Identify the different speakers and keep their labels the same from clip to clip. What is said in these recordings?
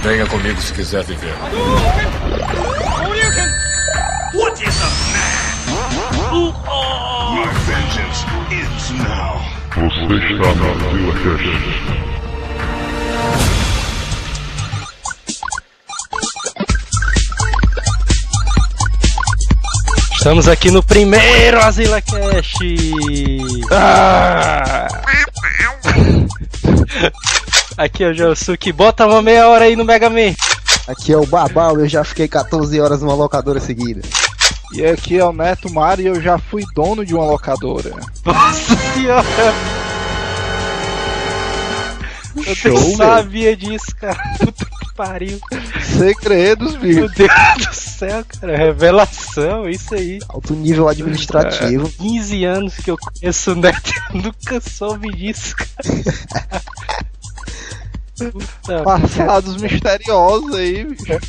Speaker 1: Venha comigo se quiser viver.
Speaker 2: What is a man? My vengeance ends now.
Speaker 3: Você está na ZilaCast.
Speaker 4: Estamos aqui no primeiro ZilaCast. Aqui é o Josuke, bota uma meia hora aí no Mega Man.
Speaker 5: Aqui é o Babal, eu já fiquei 14 horas numa locadora seguida.
Speaker 6: E aqui é o Neto Mário e eu já fui dono de uma locadora.
Speaker 4: Nossa senhora! Eu nem sabia disso, cara. Puta que pariu.
Speaker 6: Segredos, bicho.
Speaker 4: Meu Deus do céu, cara. Revelação, isso aí.
Speaker 5: Alto nível administrativo.
Speaker 4: 15 anos que eu conheço o Neto e eu nunca soube disso, cara.
Speaker 6: Passados misteriosos aí, bicho.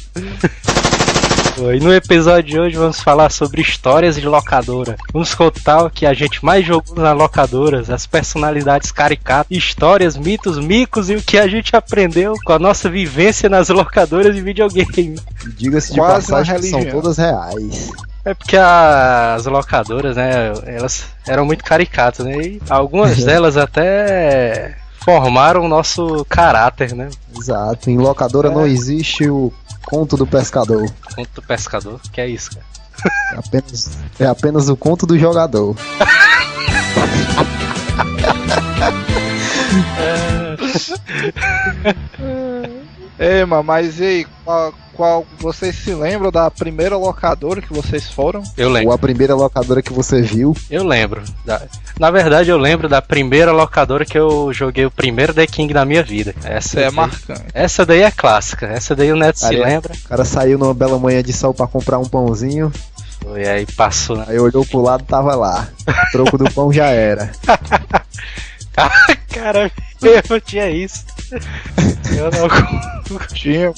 Speaker 4: E no episódio de hoje vamos falar sobre histórias de locadora. Vamos contar o que a gente mais jogou nas locadoras, as personalidades caricatas, histórias, mitos, micos e o que a gente aprendeu com a nossa vivência nas locadoras de videogame.
Speaker 5: Diga-se de
Speaker 6: Quase
Speaker 5: passagem que são todas reais.
Speaker 4: É porque as locadoras, né, elas eram muito caricatas, né, e algumas delas até formaram o nosso caráter, né.
Speaker 5: Exato, em locadora não existe o conto do pescador.
Speaker 4: Conto do pescador? Que é isso, cara?
Speaker 5: É apenas o conto do jogador.
Speaker 6: Mas e aí, qual vocês se lembram da primeira locadora que vocês foram?
Speaker 4: Eu lembro.
Speaker 5: Ou a primeira locadora que você viu?
Speaker 4: Eu lembro. Na verdade, eu lembro da primeira locadora que eu joguei o primeiro The King da minha vida. Essa
Speaker 6: é marcante.
Speaker 4: Essa daí é clássica. Essa daí o Neto se lembra.
Speaker 5: O cara saiu numa bela manhã de sol pra comprar um pãozinho.
Speaker 4: E aí passou, né?
Speaker 5: Aí olhou pro lado e tava lá. O troco do pão já era.
Speaker 4: Cara, eu tinha isso. Eu não
Speaker 6: tinha.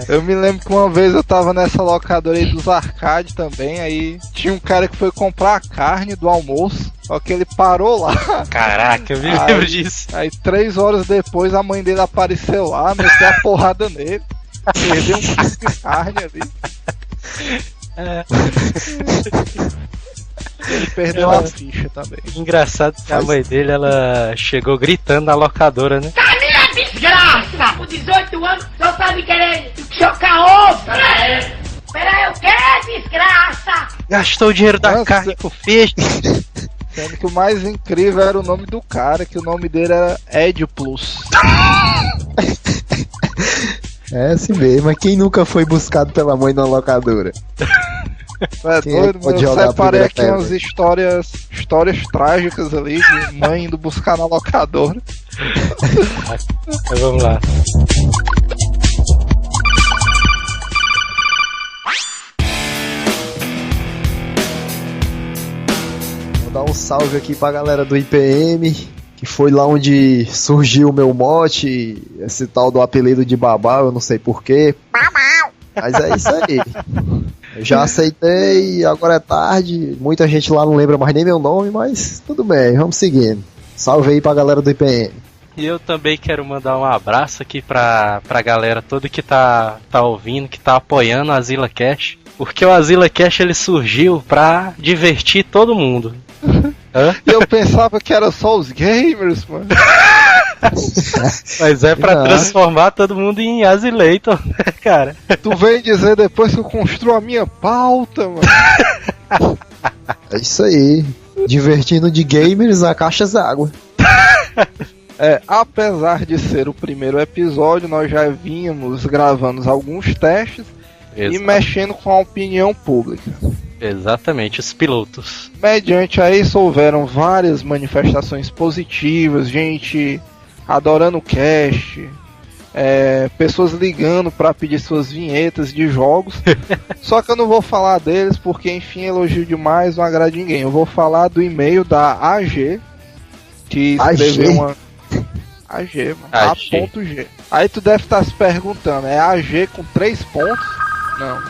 Speaker 6: Eu me lembro que uma vez eu tava nessa locadora aí dos arcades também. Aí tinha um cara que foi comprar a carne do almoço. Só que ele parou lá.
Speaker 4: Caraca, eu me lembro disso.
Speaker 6: Aí 3 horas depois a mãe dele apareceu lá, meteu a porrada nele. Perdeu um quilo de carne ali. Ele perdeu a ficha também.
Speaker 4: Engraçado que a mãe dele, ela chegou gritando na locadora, né?
Speaker 7: Camila, desgraça! Com 18 anos, só sabe querer chocar ovo! Peraí, o que, desgraça?
Speaker 4: Gastou o dinheiro da carne com feixe.
Speaker 6: Sendo que o mais incrível era o nome do cara, que o nome dele era Ed Plus.
Speaker 5: É assim mesmo, mas quem nunca foi buscado pela mãe na locadora?
Speaker 6: É doido, eu separei aqui umas histórias trágicas ali de mãe indo buscar na locadora.
Speaker 4: Então, vamos lá.
Speaker 5: Vou dar um salve aqui pra galera do IPM, que foi lá onde surgiu o meu mote, esse tal do apelido de Babal, eu não sei porquê. Mas é isso aí. Eu já aceitei, agora é tarde. Muita gente lá não lembra mais nem meu nome, mas tudo bem, vamos seguindo. Salve aí pra galera do IPM.
Speaker 4: E eu também quero mandar um abraço aqui pra galera toda que tá ouvindo, que tá apoiando a ZilaCast. Porque o ZilaCast ele surgiu pra divertir todo mundo.
Speaker 6: E eu pensava que era só os gamers, mano.
Speaker 4: Mas é pra transformar todo mundo em Azileitor, né, cara?
Speaker 6: Tu vem dizer depois que eu construo a minha pauta, mano.
Speaker 5: É isso aí. Divertindo de gamers a caixas d'água.
Speaker 6: Apesar de ser o primeiro episódio, nós já vínhamos gravando alguns testes. Exato. E mexendo com a opinião pública.
Speaker 4: Exatamente, os pilotos.
Speaker 6: Mediante a isso houveram várias manifestações positivas, gente adorando o cast, pessoas ligando para pedir suas vinhetas de jogos. Só que eu não vou falar deles porque, enfim, elogio demais, não agrada ninguém. Eu vou falar do e-mail da AG, que escreveu uma... AG, mano. A.G. Aí tu deve estar se perguntando, é AG com 3 pontos?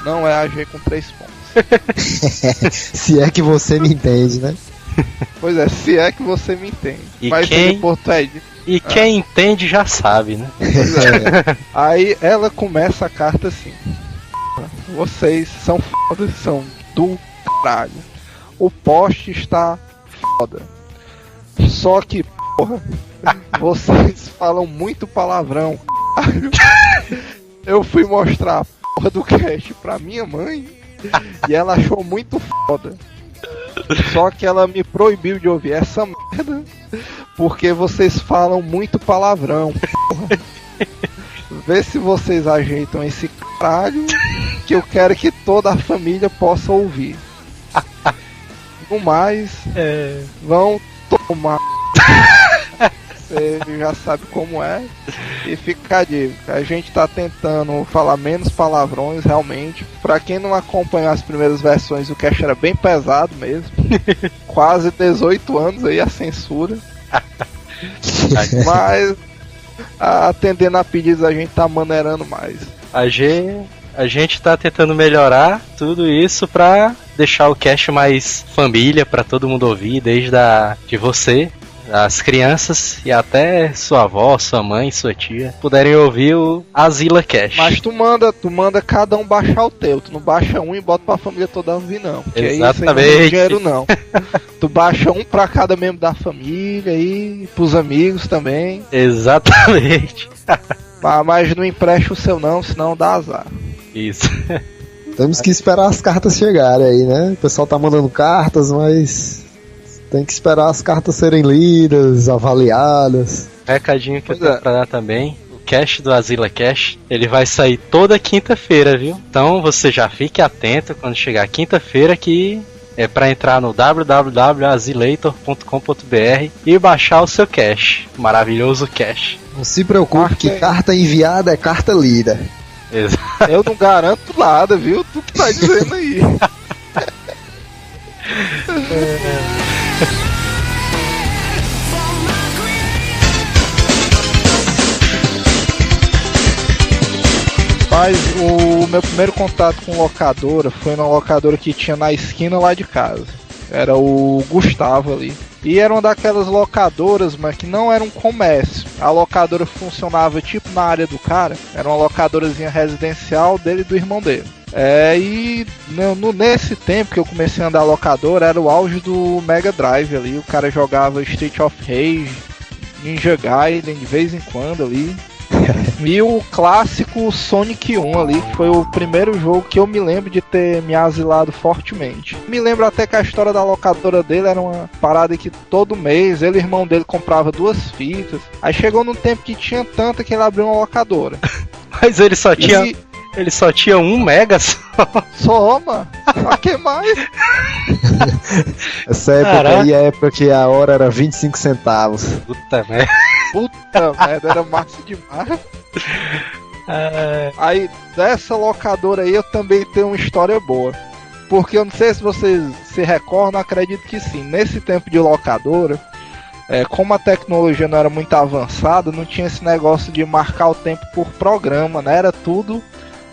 Speaker 6: Não é AG com 3 pontos.
Speaker 5: Se é que você me entende, né?
Speaker 6: Pois é, se é que você me entende.
Speaker 4: E
Speaker 6: Mas
Speaker 4: quem- E quem entende já sabe, né?
Speaker 6: Pois é. Aí ela começa a carta assim: vocês são foda, são do caralho. O poste está foda. Só que, porra, vocês falam muito palavrão. Caralho. Eu fui mostrar a porra do cast pra minha mãe e ela achou muito foda. Só que ela me proibiu de ouvir essa merda porque vocês falam muito palavrão. Porra. Vê se vocês ajeitam esse caralho que eu quero que toda a família possa ouvir. No mais, vão tomar. Você já sabe como é. E fica a dica, a gente tá tentando falar menos palavrões realmente. Pra quem não acompanhou as primeiras versões, o cast era bem pesado mesmo. Quase 18 anos aí a censura. Mas atendendo a pedidos a gente tá maneirando mais.
Speaker 4: A gente tá tentando melhorar tudo isso pra deixar o cast mais família pra todo mundo ouvir, desde de você, as crianças e até sua avó, sua mãe, sua tia puderem ouvir o Azila Cast.
Speaker 6: Mas tu manda cada um baixar o teu, tu não baixa um e bota pra família toda ouvir não. Porque
Speaker 4: Exatamente.
Speaker 6: Aí não tem dinheiro não. Tu baixa um pra cada membro da família e pros amigos também.
Speaker 4: Exatamente.
Speaker 6: Mas não empresta o seu não, senão dá azar.
Speaker 4: Isso.
Speaker 5: Temos que esperar as cartas chegarem aí, né? O pessoal tá mandando cartas, mas tem que esperar as cartas serem lidas, avaliadas.
Speaker 4: Recadinho que eu tenho pra dar também. O cast do Azila Cast, ele vai sair toda quinta-feira, viu? Então você já fique atento quando chegar quinta-feira, que é pra entrar no www.azileitor.com.br e baixar o seu cast. Maravilhoso cast.
Speaker 5: Não se preocupe que carta enviada é carta lida.
Speaker 4: Exato.
Speaker 6: Eu não garanto nada, viu? Tu que tá dizendo aí. Mas o meu primeiro contato com locadora foi numa locadora que tinha na esquina lá de casa. Era o Gustavo ali. E era uma daquelas locadoras, mas que não era um comércio. A locadora funcionava tipo na área do cara. Era uma locadorazinha residencial dele e do irmão dele. E nesse tempo que eu comecei a andar locadora, era o auge do Mega Drive ali. O cara jogava Street of Rage, Ninja Gaiden de vez em quando ali. E o clássico Sonic 1 ali, que foi o primeiro jogo que eu me lembro de ter me asilado fortemente. Me lembro até que a história da locadora dele era uma parada que todo mês ele e o irmão dele comprava 2 fitas. Aí chegou num tempo que tinha tanta que ele abriu uma locadora.
Speaker 4: Mas ele só tinha 1 mega só.
Speaker 6: Só, mano. Pra que mais?
Speaker 5: Essa época aí é a época que a hora era 25 centavos.
Speaker 4: Puta merda.
Speaker 6: Puta merda, era massa demais. Aí, dessa locadora aí eu também tenho uma história boa. Porque eu não sei se vocês se recordam, acredito que sim. Nesse tempo de locadora, como a tecnologia não era muito avançada, não tinha esse negócio de marcar o tempo por programa, né? Era tudo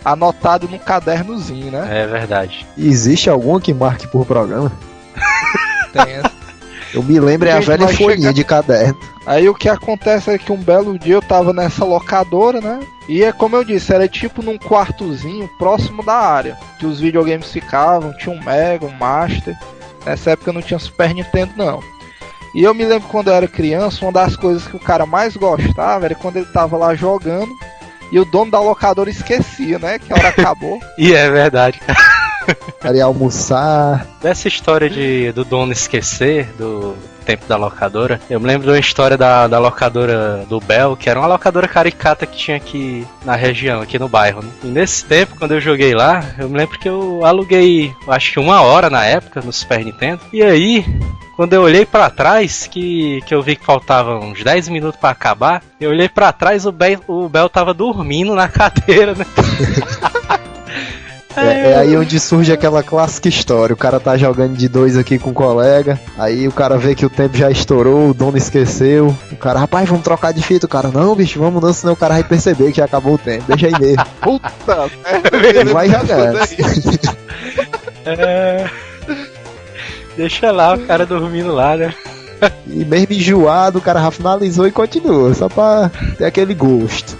Speaker 6: anotado num cadernozinho, né?
Speaker 4: É verdade.
Speaker 5: E existe algum que marque por programa?
Speaker 6: Tem essa.
Speaker 5: Eu me lembro, é a velha folhinha de caderno.
Speaker 6: Aí o que acontece é que um belo dia eu tava nessa locadora, né? E é como eu disse, era tipo num quartozinho próximo da área que os videogames ficavam, tinha um Mega, um Master. Nessa época não tinha Super Nintendo não. E eu me lembro quando eu era criança, uma das coisas que o cara mais gostava era quando ele tava lá jogando e o dono da locadora esquecia, né? Que a hora acabou.
Speaker 4: E é verdade, cara.
Speaker 5: Cara ia almoçar.
Speaker 4: Dessa história do dono esquecer do tempo da locadora, eu me lembro de uma história da locadora do Bel, que era uma locadora caricata que tinha aqui na região, aqui no bairro, né? E nesse tempo, quando eu joguei lá, eu me lembro que eu aluguei, acho que 1 hora na época, no Super Nintendo. E aí, quando eu olhei pra trás, que eu vi que faltavam uns 10 minutos pra acabar, eu olhei pra trás, o Bel tava dormindo na cadeira, né?
Speaker 5: É aí onde surge aquela clássica história. O cara tá jogando de 2 aqui com o colega. Aí o cara vê que o tempo já estourou, o dono esqueceu. O cara, rapaz, vamos trocar de fita. O cara, não, bicho, vamos não, senão o cara vai perceber que já acabou o tempo. Deixa aí mesmo.
Speaker 6: Puta
Speaker 5: Ele vai jogando.
Speaker 4: Deixa lá o cara dormindo lá, né?
Speaker 5: E mesmo enjoado, o cara já finalizou e continua, só pra ter aquele gosto.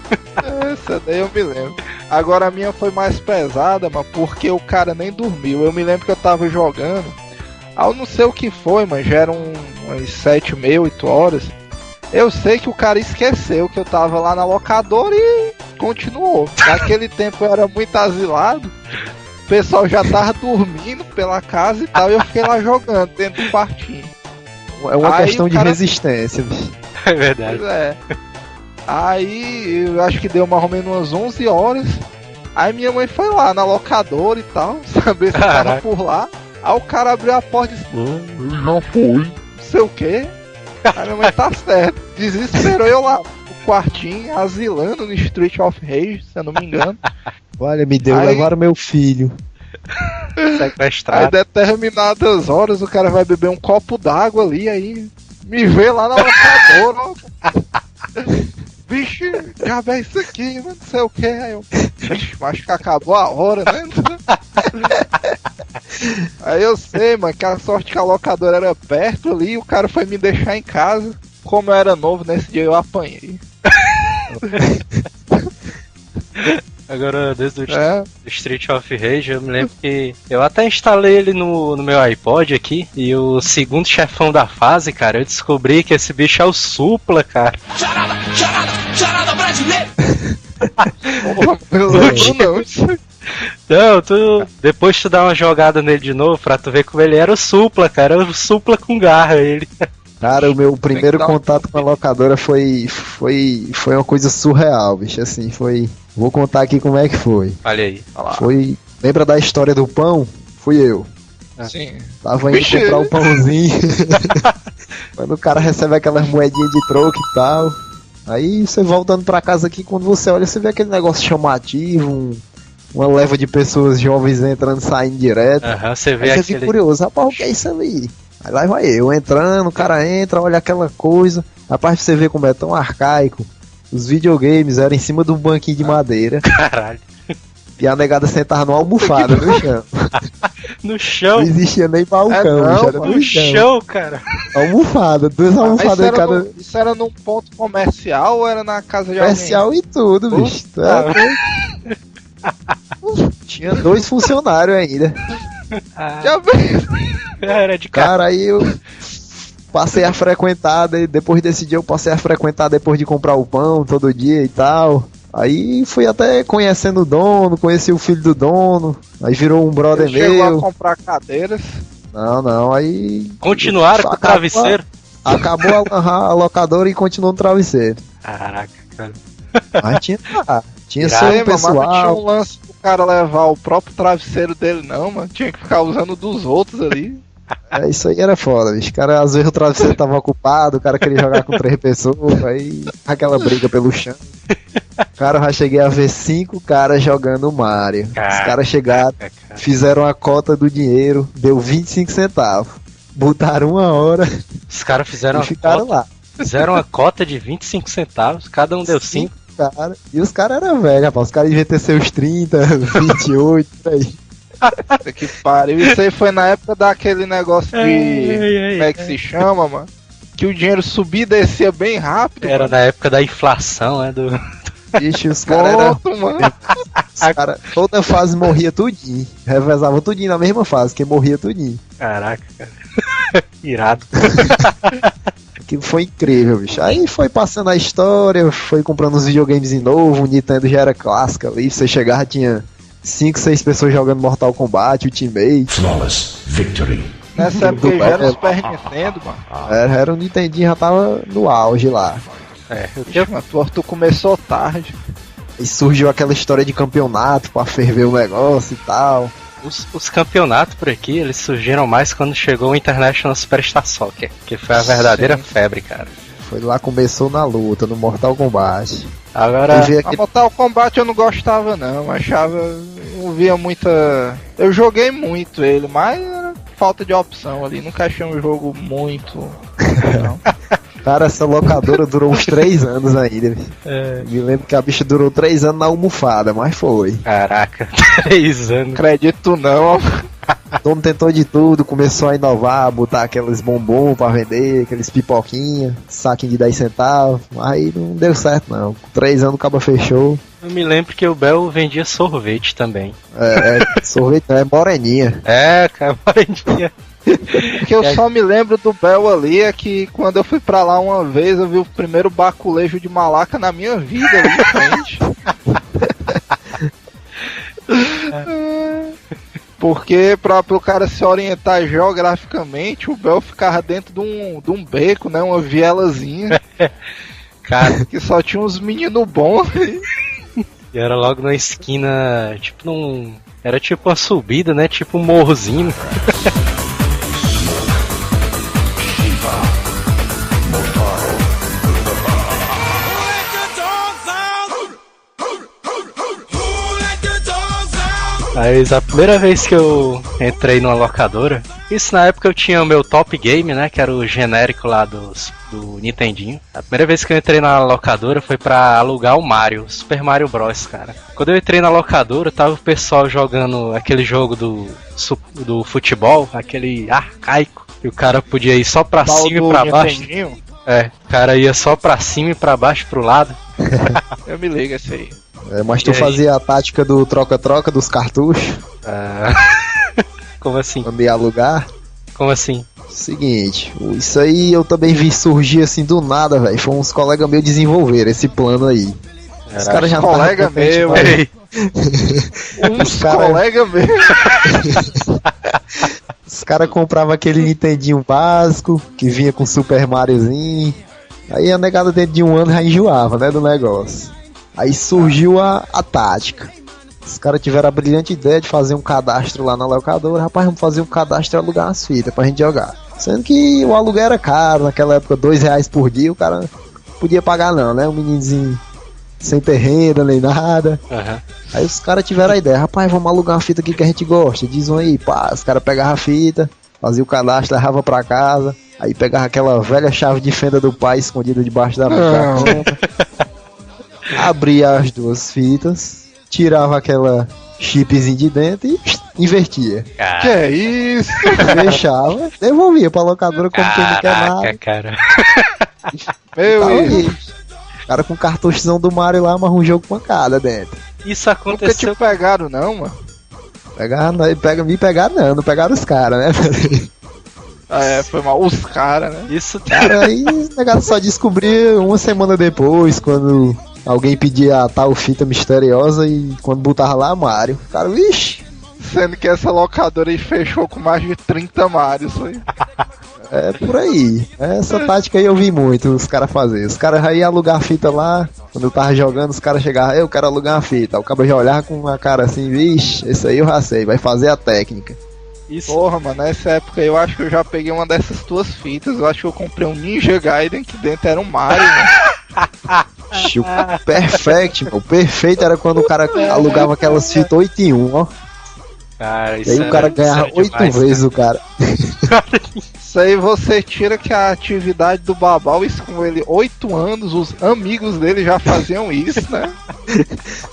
Speaker 6: Essa daí eu me lembro. Agora a minha foi mais pesada, mano, porque o cara nem dormiu. Eu me lembro que eu tava jogando. Eu não sei o que foi, mas já eram umas 7h30, 8 horas. Eu sei que o cara esqueceu que eu tava lá na locadora e continuou. Naquele tempo eu era muito asilado. O pessoal já tava dormindo pela casa e tal. E eu fiquei lá jogando dentro do quartinho.
Speaker 5: É uma
Speaker 6: Aí
Speaker 5: questão
Speaker 6: o
Speaker 5: de
Speaker 6: cara-
Speaker 5: resistência, bicho.
Speaker 4: É verdade.
Speaker 6: Pois é. Aí eu acho que deu mais ou menos umas 11 horas. Aí minha mãe foi lá na locadora e tal, saber se eu tava
Speaker 4: Caraca.
Speaker 6: por lá. Aí o cara abriu a porta e disse,
Speaker 3: Ele já foi.
Speaker 6: não sei o que. Aí minha mãe tá certo. Desesperou eu lá no quartinho, asilando no Street of Rage, se eu não me engano.
Speaker 5: Olha, me deu,
Speaker 6: Aí-
Speaker 5: levaram meu filho.
Speaker 6: Aí
Speaker 4: Sequestrado.
Speaker 6: determinadas horas o cara vai beber um copo d'água ali, aí me vê lá na locadora, ó. Bicho, já vê isso aqui, não sei o que. Aí eu, bicho, acho que acabou a hora, né? Aí eu sei, mano, que a sorte que a locadora era perto ali, o cara foi me deixar em casa. Como eu era novo, nesse dia eu apanhei.
Speaker 4: Agora, desde o
Speaker 6: É,
Speaker 4: Street of Rage, eu me lembro que eu até instalei ele no meu iPod aqui. E o segundo chefão da fase, cara, eu descobri que esse bicho é o Supla, cara.
Speaker 6: porra, eu lembro não.
Speaker 4: Não, depois tu dá uma jogada nele de novo pra tu ver como ele era o Supla, cara. Era o Supla com garra, ele.
Speaker 5: Cara, o meu primeiro
Speaker 6: dar um-
Speaker 5: contato com a locadora foi uma coisa surreal, bicho. Assim, foi. Vou contar aqui como é que foi.
Speaker 4: Olha aí.
Speaker 5: Foi. Lembra da história do pão? Fui eu.
Speaker 6: Sim.
Speaker 5: Tava indo
Speaker 6: Vixe.
Speaker 5: comprar o pãozinho. Quando o cara recebe aquelas moedinhas de troco e tal. Aí você voltando pra casa aqui, quando você olha, você vê aquele negócio chamativo, uma leva de pessoas jovens entrando e saindo direto.
Speaker 4: Aham, você
Speaker 5: Aí
Speaker 4: vê
Speaker 5: você fica
Speaker 4: aquele.
Speaker 5: curioso, rapaz, o que é isso ali? Aí lá vai eu entrando, o cara entra, olha aquela coisa. Rapaz, pra você ver como é tão arcaico. Os videogames eram em cima de um banquinho de madeira
Speaker 4: Caralho.
Speaker 5: e a negada sentava numa almofada no chão.
Speaker 4: No
Speaker 5: Não
Speaker 4: chão.
Speaker 5: existia nem balcão,
Speaker 6: não,
Speaker 5: bicho, era
Speaker 6: mano.
Speaker 5: no
Speaker 4: No
Speaker 5: chão.
Speaker 4: chão, cara.
Speaker 5: Almofada, duas
Speaker 6: Mas
Speaker 5: almofadas em cada.
Speaker 6: isso era num ponto comercial ou era na casa de alguém?
Speaker 5: Comercial e tudo, bicho. Tá doido. Tinha 2 funcionários ainda.
Speaker 6: Já veio.
Speaker 4: Era de cara.
Speaker 5: Cara, aí eu passei a frequentar, e depois desse dia eu passei a frequentar depois de comprar o pão todo dia e tal. Aí fui até conhecendo o dono, conheci o filho do dono, aí virou um brother
Speaker 6: Ele chegou a
Speaker 5: meu.
Speaker 6: comprar cadeiras.
Speaker 5: Não, aí.
Speaker 4: Continuaram com o
Speaker 5: Acabou-
Speaker 4: travesseiro.
Speaker 5: Acabou a locadora e continuou no travesseiro.
Speaker 4: Caraca, cara.
Speaker 5: Mas tinha
Speaker 4: Irado,
Speaker 5: seu
Speaker 6: Aí, mano, mas não tinha
Speaker 5: pessoal.
Speaker 6: um lance pro cara levar o próprio travesseiro dele, não, mano. Tinha que ficar usando dos outros ali.
Speaker 5: É, isso aí era foda, bicho. Cara, às vezes o travesseiro tava ocupado, o cara queria jogar com 3 pessoas, aí aquela briga pelo chão. Cara, eu já cheguei a ver 5 caras jogando Mario. Os caras chegaram,
Speaker 4: Cara.
Speaker 5: fizeram a cota do dinheiro, deu 25 centavos. Botaram 1 hora
Speaker 4: Os caras fizeram
Speaker 5: e ficaram lá.
Speaker 4: Fizeram uma cota de 25 centavos, cada um deu 5.
Speaker 5: Cara, e os caras eram velhos, rapaz. Os caras deviam ter seus 30, 28, por aí.
Speaker 6: Puta que pariu. Isso aí foi na época daquele negócio de. Como é que se chama, mano? Que o dinheiro subia e descia bem rápido.
Speaker 4: Era
Speaker 6: mano.
Speaker 4: na época da inflação, né? Do...
Speaker 5: Bicho, os caras eram.
Speaker 6: Pronto, mano.
Speaker 5: Toda fase morria tudinho. Revezava tudinho na mesma fase, que morria tudinho.
Speaker 4: Caraca, cara. Irado.
Speaker 5: Aquilo foi incrível, bicho. Aí foi passando a história, foi comprando uns videogames novos, o Nintendo já era clássico ali. Você chegava, tinha 5, 6 pessoas jogando Mortal Kombat, Ultimate.
Speaker 2: Flawless victory.
Speaker 6: Nessa época já era o Super Nintendo, mano.
Speaker 5: Era o Nintendinho, já tava no auge lá.
Speaker 4: É,
Speaker 6: Mano, tu começou tarde.
Speaker 5: E surgiu aquela história de campeonato pra ferver o negócio e tal.
Speaker 4: os campeonatos por aqui, eles surgiram mais quando chegou o International Superstar Soccer, que foi a verdadeira febre, cara.
Speaker 5: Foi lá, começou na luta, no Mortal Kombat.
Speaker 4: Agora,
Speaker 5: Aí veio
Speaker 6: A
Speaker 5: aquele...
Speaker 6: Mortal Kombat eu não gostava não, achava, não via muita... Eu joguei muito ele, mas era falta de opção ali, nunca achei um jogo muito... Não.
Speaker 5: Cara, essa locadora durou uns 3 anos ainda. Me lembro que a bicha durou 3 anos na almofada, mas foi.
Speaker 4: caraca, 3 anos.
Speaker 6: Acredito não.
Speaker 5: O dono tentou de tudo, começou a inovar, botar aqueles bombom pra vender, aqueles pipoquinha, saquinho de 10 centavos. Aí não deu certo não. Com 3 anos o cabo fechou.
Speaker 4: Eu me lembro que o Bel vendia sorvete também.
Speaker 5: Sorvete não, é moreninha.
Speaker 4: Cara, moreninha.
Speaker 6: O que eu só me lembro do Bel ali é que quando eu fui pra lá uma vez, eu vi o primeiro baculejo de malaca na minha vida ali em frente. Porque pro cara se orientar geograficamente, o Bel ficava dentro de um beco, né? Uma vielazinha.
Speaker 4: Cara,
Speaker 6: que só tinha uns meninos bons.
Speaker 4: e era logo na esquina, tipo num... Era tipo uma subida, né? Tipo um morrozinho. Mas a primeira vez que eu entrei numa locadora, isso na época eu tinha o meu Top Game, né, que era o genérico lá do Nintendinho. A primeira vez que eu entrei na locadora foi pra alugar o Mario, Super Mario Bros, cara. Quando eu entrei na locadora, tava o pessoal jogando aquele jogo do futebol, aquele arcaico, e o cara podia ir só pra cima e pra baixo. O cara ia só pra cima e pra baixo, pro lado.
Speaker 6: Eu me ligo esse aí.
Speaker 5: Mas tu fazia a tática do troca-troca dos cartuchos?
Speaker 4: Como assim?
Speaker 5: Quando ia alugar?
Speaker 4: Como assim?
Speaker 5: Seguinte, isso aí eu também vi surgir assim do nada, velho. Foi uns colegas meus desenvolver esse plano aí. Os caras já
Speaker 6: colega meu, colega meu.
Speaker 5: Os caras compravam aquele Nintendinho básico que vinha com Super Mariozinho. Aí a negada dentro de um ano já enjoava, né, do negócio. Aí surgiu a tática. Os caras tiveram a brilhante ideia de fazer um cadastro lá na locadora. Rapaz, vamos fazer um cadastro e alugar umas fitas pra gente jogar. Sendo que o aluguel era caro, naquela época R$2 por dia, o cara não podia pagar não, né? Um meninozinho sem ter renda nem nada. Aí os caras tiveram a ideia, rapaz, vamos alugar uma fita aqui que a gente gosta. Diz um aí, pá, os caras pegavam a fita, faziam o cadastro, levavam pra casa. Aí pegava aquela velha chave de fenda do pai escondida debaixo da cama. Abria as duas fitas, tirava aquela chipzinho de dentro e invertia.
Speaker 6: Que é isso?
Speaker 5: Fechava, devolvia pra locadora como quem não quer nada.
Speaker 4: Cara.
Speaker 5: O cara com o cartuchozão do Mario lá, mas um jogo pancada dentro.
Speaker 4: Isso aconteceu.
Speaker 6: Nunca te pegaram não, mano?
Speaker 5: Me pegaram não pegaram os caras, né?
Speaker 6: Foi mal os caras, né?
Speaker 5: Isso, cara, aí o negócio só descobriu uma semana depois, quando alguém pedia a tal fita misteriosa e quando botava lá Mario. Cara, vixi.
Speaker 6: Sendo que essa locadora aí fechou com mais de 30 Marios aí.
Speaker 5: É por aí. Essa tática aí eu vi muito os caras fazer. Os caras iam alugar a fita lá. Quando eu tava jogando, os caras chegavam, eu quero alugar uma fita. O cara já olhava com uma cara assim, vixe, esse aí eu já sei, vai fazer a técnica.
Speaker 6: Isso. Porra, mano, nessa época eu acho que eu já peguei uma dessas tuas fitas. Eu acho que eu comprei um Ninja Gaiden que dentro era um Mario, né?
Speaker 5: O perfect, o perfeito era quando o cara alugava aquelas fitas 8 em 1, ó.
Speaker 4: Cara,
Speaker 5: e aí o cara ganhava 8 vezes, o cara.
Speaker 6: Isso aí você tira que a atividade do Babau, isso com ele 8 anos, os amigos dele já faziam isso, né?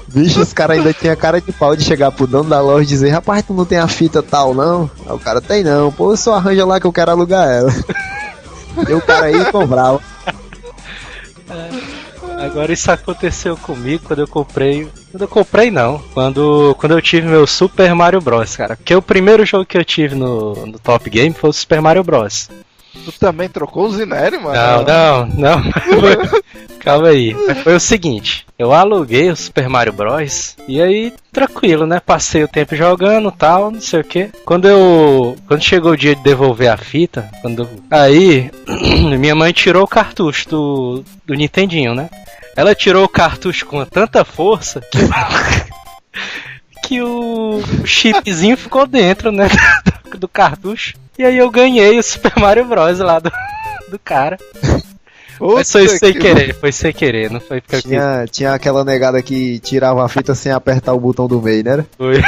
Speaker 5: Bicho, os caras ainda tinham cara de pau de chegar pro dono da loja e dizer, rapaz, tu não tem a fita tal, não? Aí o cara, tem não, pô, só arranja lá que eu quero alugar ela. E o cara aí comprava.
Speaker 4: Agora isso aconteceu comigo quando eu comprei. Quando eu tive meu Super Mario Bros, cara. Porque o primeiro jogo que eu tive no Top Game foi o Super Mario Bros.
Speaker 6: Tu também trocou o Zineri, mano?
Speaker 4: Não. Calma aí. Foi o seguinte, eu aluguei o Super Mario Bros. E aí, tranquilo, né? Passei o tempo jogando, tal, não sei o que. Quando chegou o dia de devolver a fita, aí minha mãe tirou o cartucho do Nintendinho, né? Ela tirou o cartucho com tanta força que o chipzinho ficou dentro, né? Do cartucho. E aí eu ganhei o Super Mario Bros. Lá do cara. Mas foi sem querer, não foi porque
Speaker 5: tinha aquela negada que tirava a fita sem apertar o botão do meio, né?
Speaker 4: Foi.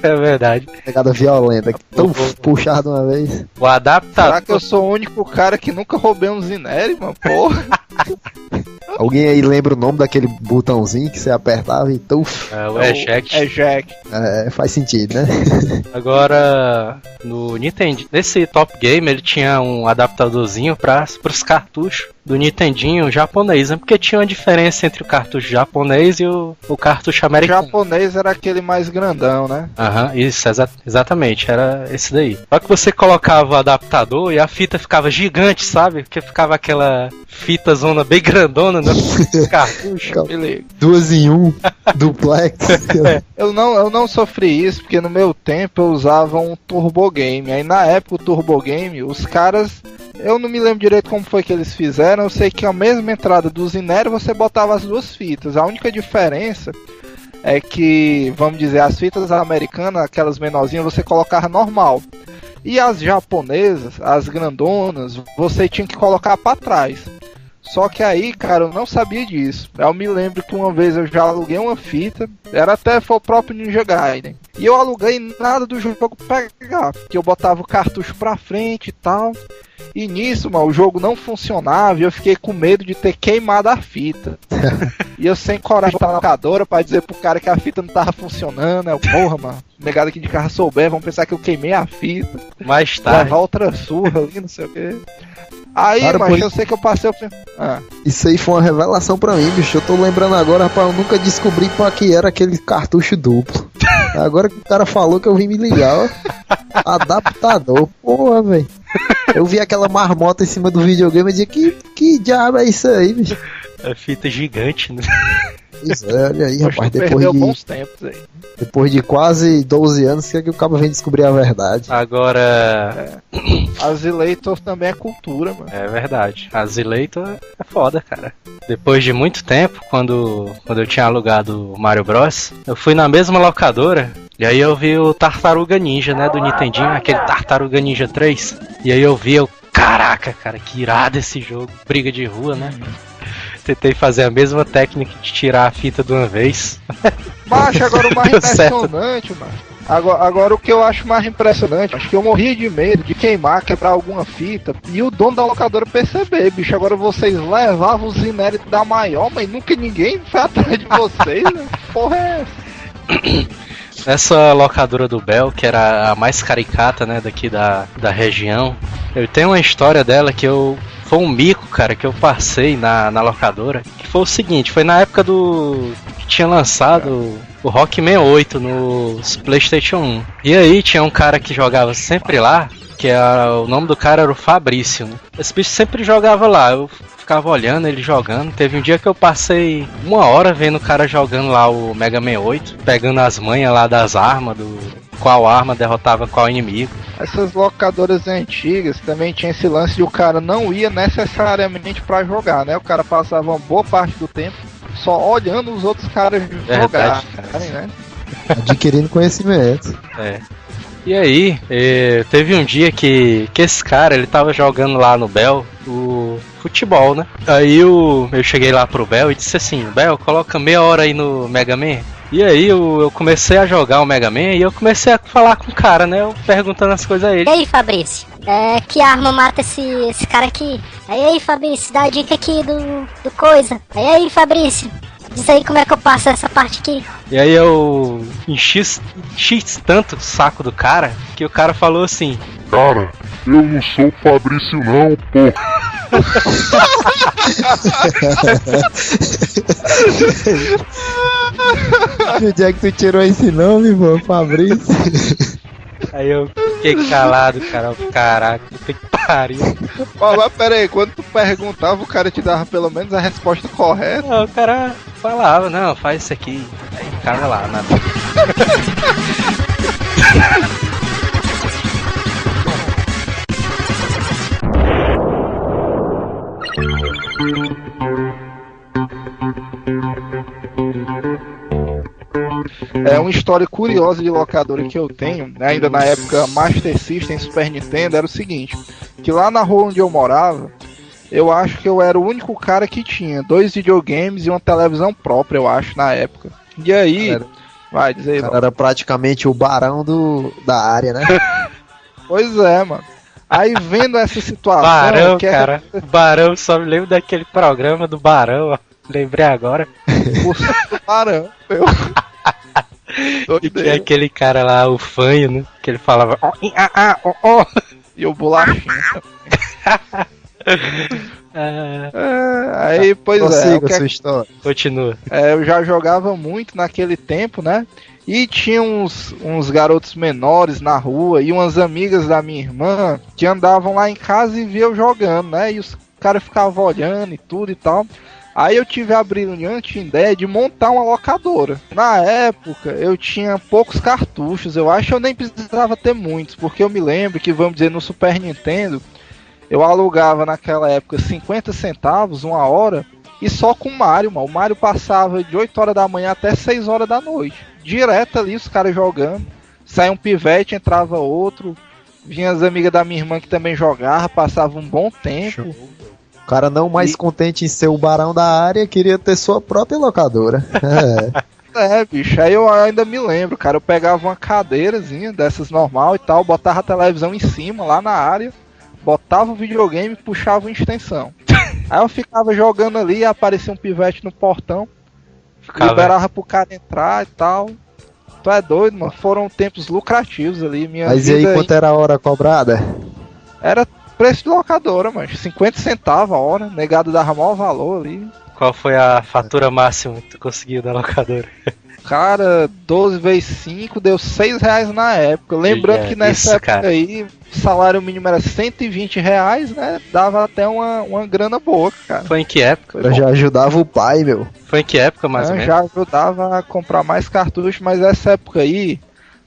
Speaker 4: É verdade.
Speaker 5: Negada violenta, que tão puxado uma vez.
Speaker 4: O adaptador.
Speaker 6: Será que eu sou o único cara que nunca roubei um Zineri, mano? Porra.
Speaker 5: Alguém aí lembra o nome daquele botãozinho que você apertava e tuf?
Speaker 4: É o eject.
Speaker 6: Eject.
Speaker 5: Faz sentido, né?
Speaker 4: Agora, no Nintendo, nesse Top Game, ele tinha um adaptadorzinho para os cartuchos do Nintendinho japonês, né? Porque tinha uma diferença entre o cartucho japonês e o cartucho
Speaker 6: O
Speaker 4: americano.
Speaker 6: japonês era aquele mais grandão, né?
Speaker 4: Aham, isso, exatamente, era esse daí. Só que você colocava o adaptador e a fita ficava gigante, sabe? Porque ficava aquela fita zona bem grandona no cartucho.
Speaker 6: Beleza.
Speaker 5: 2 em 1, duplex.
Speaker 6: Eu não sofri isso, porque no meu tempo eu usava um Turbo Game. Aí na época o Turbo Game, os caras... Eu não me lembro direito como foi que eles fizeram. Eu sei que a mesma entrada do Zinero você botava as duas fitas. A única diferença é que, vamos dizer, as fitas americanas, aquelas menorzinhas, você colocava normal. E as japonesas, as grandonas, você tinha que colocar pra trás. Só que aí, cara, eu não sabia disso. Eu me lembro que uma vez eu já aluguei uma fita, foi o próprio Ninja Gaiden. E eu aluguei nada do jogo pegar, porque eu botava o cartucho pra frente e tal. E nisso, mano, o jogo não funcionava e eu fiquei com medo de ter queimado a fita. E eu sem coragem pra locadora pra dizer pro cara que a fita não tava funcionando. Eu, porra, mano, negado aqui de carro souber, vão pensar que eu queimei a fita.
Speaker 4: Mais tarde.
Speaker 6: Levar outra surra ali, não sei o quê. Aí,
Speaker 5: Cara,
Speaker 6: mas
Speaker 5: pois-
Speaker 6: eu sei que eu passei o...
Speaker 5: Isso aí foi uma revelação pra mim, bicho. Eu tô lembrando agora, rapaz, eu nunca descobri pra que era aquele cartucho duplo. Agora que o cara falou que eu vim me ligar, ó. Adaptador, porra, velho. Eu vi aquela marmota em cima do videogame e dizia, que diabo é isso aí, bicho?
Speaker 4: A fita gigante, né?
Speaker 5: Pois é, olha aí,
Speaker 6: Acho
Speaker 5: rapaz,
Speaker 6: que perdeu
Speaker 5: depois
Speaker 6: bons tempos aí.
Speaker 5: de quase 12 anos, que o cara vem descobrir a verdade.
Speaker 4: Agora,
Speaker 6: Azileitor também é cultura, mano.
Speaker 4: é verdade, a Zileitor é foda, cara. Depois de muito tempo, quando eu tinha alugado o Mario Bros, eu fui na mesma locadora. E aí eu vi o Tartaruga Ninja, né, do Nintendinho, aquele Tartaruga Ninja 3. E aí eu vi, caraca, cara, que irado esse jogo. Briga de rua, né? Tentei fazer a mesma técnica de tirar a fita de uma vez.
Speaker 6: Macho, agora o mais
Speaker 4: Deu certo.
Speaker 6: impressionante, mano. Agora o que eu acho mais impressionante, acho que eu morria de medo de queimar, quebrar alguma fita e o dono da locadora perceber, bicho. Agora vocês levavam os inéditos da maior, mas nunca ninguém foi atrás de vocês, né? Porra é essa?
Speaker 4: Essa locadora do Bel, que era a mais caricata, né, daqui da região, eu tenho uma história dela que foi um mico, cara, que eu passei na locadora, que foi o seguinte, foi na época que tinha lançado o Rockman 8 no PlayStation 1. E aí tinha um cara que jogava sempre lá, o nome do cara era o Fabrício, né? Esse bicho sempre jogava lá, eu ficava olhando ele jogando. Teve um dia que eu passei 1 hora vendo o cara jogando lá o Mega Man 8, pegando as manhas lá das armas, qual arma derrotava qual inimigo.
Speaker 6: Essas locadoras antigas também tinha esse lance de o cara não ia necessariamente pra jogar, né? O cara passava uma boa parte do tempo só olhando os outros caras
Speaker 4: Verdade,
Speaker 6: jogarem, né?
Speaker 5: Adquirindo conhecimento.
Speaker 4: É. E aí, teve um dia que esse cara, ele tava jogando lá no Bel o futebol, né? Aí eu cheguei lá pro Bel e disse assim, Bel, coloca meia hora aí no Mega Man. E aí eu comecei a jogar o Mega Man e eu comecei a falar com o cara, né? Eu perguntando as coisas a ele.
Speaker 1: E aí, Fabrício? Que arma mata esse cara aqui? Aí, Fabrício, dá a dica aqui do coisa. Aí, Fabrício, diz aí como é que eu passo essa parte aqui.
Speaker 4: E aí eu enchi tanto o saco do cara que o cara falou assim:
Speaker 3: Cara, eu não sou o Fabrício não, pô.
Speaker 5: Onde é que tu tirou esse nome, irmão? Fabrício?
Speaker 4: Aí eu fiquei calado, cara. Caraca, que pariu.
Speaker 6: Mas pera aí, quando tu perguntava, o cara te dava pelo menos a resposta correta.
Speaker 4: Não, o cara falava, não, faz isso aqui. Aí ficava lá, nada.
Speaker 6: É uma história curiosa de locadora que eu tenho, ainda na época Master System, Super Nintendo, era o seguinte, que lá na rua onde eu morava, eu acho que eu era o único cara que tinha 2 videogames e uma televisão própria, eu acho, na época. E aí, vai dizer aí,
Speaker 5: O cara era praticamente o barão da área, né?
Speaker 6: pois é, mano. Aí vendo essa situação,
Speaker 4: Barão,
Speaker 6: que é-
Speaker 4: cara. Barão, só me lembro daquele programa do Barão, ó. Lembrei agora.
Speaker 6: O tubarão, meu.
Speaker 4: E que é aquele cara lá, o fanho, né? Que ele falava. Ó.
Speaker 6: E o bolachinho. Aí, pois
Speaker 5: Prossiga sua história.
Speaker 4: Continua.
Speaker 6: Eu já jogava muito naquele tempo, né? E tinha uns garotos menores na rua e umas amigas da minha irmã que andavam lá em casa e viam eu jogando, né? E os caras ficavam olhando e tudo e tal. Aí eu tive a brilhante ideia de montar uma locadora. Na época eu tinha poucos cartuchos, eu acho que eu nem precisava ter muitos, porque eu me lembro que, vamos dizer, no Super Nintendo eu alugava naquela época 50 centavos, 1 hora, e só com o Mario, mano. O Mario passava de 8 horas da manhã até 6 horas da noite. Direto ali, os caras jogando. Saia um pivete, entrava outro. Vinha as amigas da minha irmã que também jogava, passava um bom tempo.
Speaker 5: O cara não mais contente em ser o barão da área, queria ter sua própria locadora.
Speaker 6: Bicho, aí eu ainda me lembro, cara. Eu pegava uma cadeirazinha dessas normal e tal, botava a televisão em cima, lá na área, botava o videogame e puxava uma extensão. Aí eu ficava jogando ali, aparecia um pivete no portão, liberava pro cara entrar e tal. Tu é doido, mano. Foram tempos lucrativos ali.
Speaker 5: Mas e aí, quanto era a hora cobrada?
Speaker 6: Era preço de locadora, mano. 50 centavos a hora. Negado dava maior valor ali.
Speaker 4: Qual foi a fatura máxima que tu conseguiu da locadora?
Speaker 6: Cara, 12 vezes 5 deu R$6 na época. Lembrando que nessa época cara. Aí, o salário mínimo era R$120, né? Dava até uma grana boa, cara.
Speaker 4: Foi em que época?
Speaker 5: Eu já ajudava o pai, meu.
Speaker 4: Foi em que época, mais ou menos?
Speaker 6: Já ajudava a comprar mais cartuchos, mas essa época aí,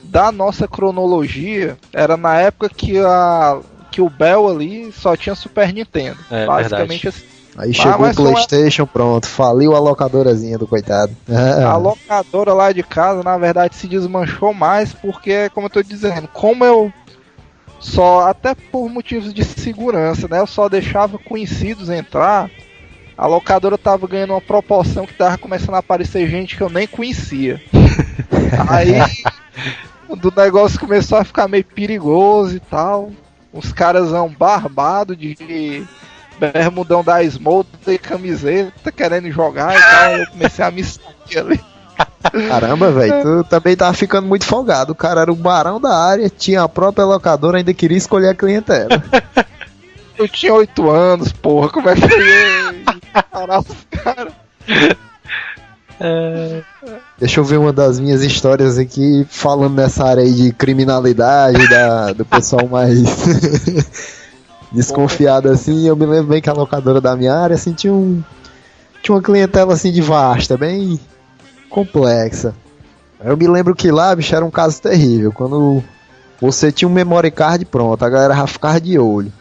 Speaker 6: da nossa cronologia, era na época que o Bell ali só tinha Super Nintendo. Basicamente
Speaker 4: verdade.
Speaker 6: Assim.
Speaker 5: Aí chegou o PlayStation, pronto, faliu a locadorazinha do coitado.
Speaker 6: A locadora lá de casa, na verdade, se desmanchou mais porque, como eu tô dizendo, como eu só, até por motivos de segurança, né, eu só deixava conhecidos entrar, a locadora tava ganhando uma proporção que tava começando a aparecer gente que eu nem conhecia. Aí, o negócio começou a ficar meio perigoso e tal, os caras barbados de bermudão da Smoke e camiseta querendo jogar e tal, eu comecei a me sair ali.
Speaker 5: Caramba, velho, tu também tava ficando muito folgado. O cara era o barão da área, tinha a própria locadora, ainda queria escolher a clientela.
Speaker 6: Eu tinha 8 anos, porra, como é que eu ia parar os caras?
Speaker 5: Deixa eu ver uma das minhas histórias aqui, falando nessa área aí de criminalidade, do pessoal mais desconfiado assim. Eu me lembro bem que a locadora da minha área assim, tinha uma clientela assim de vasta, bem complexa. Eu me lembro que lá, bicho, era um caso terrível. Quando você tinha um memory card, pronto, a galera já ficava de olho.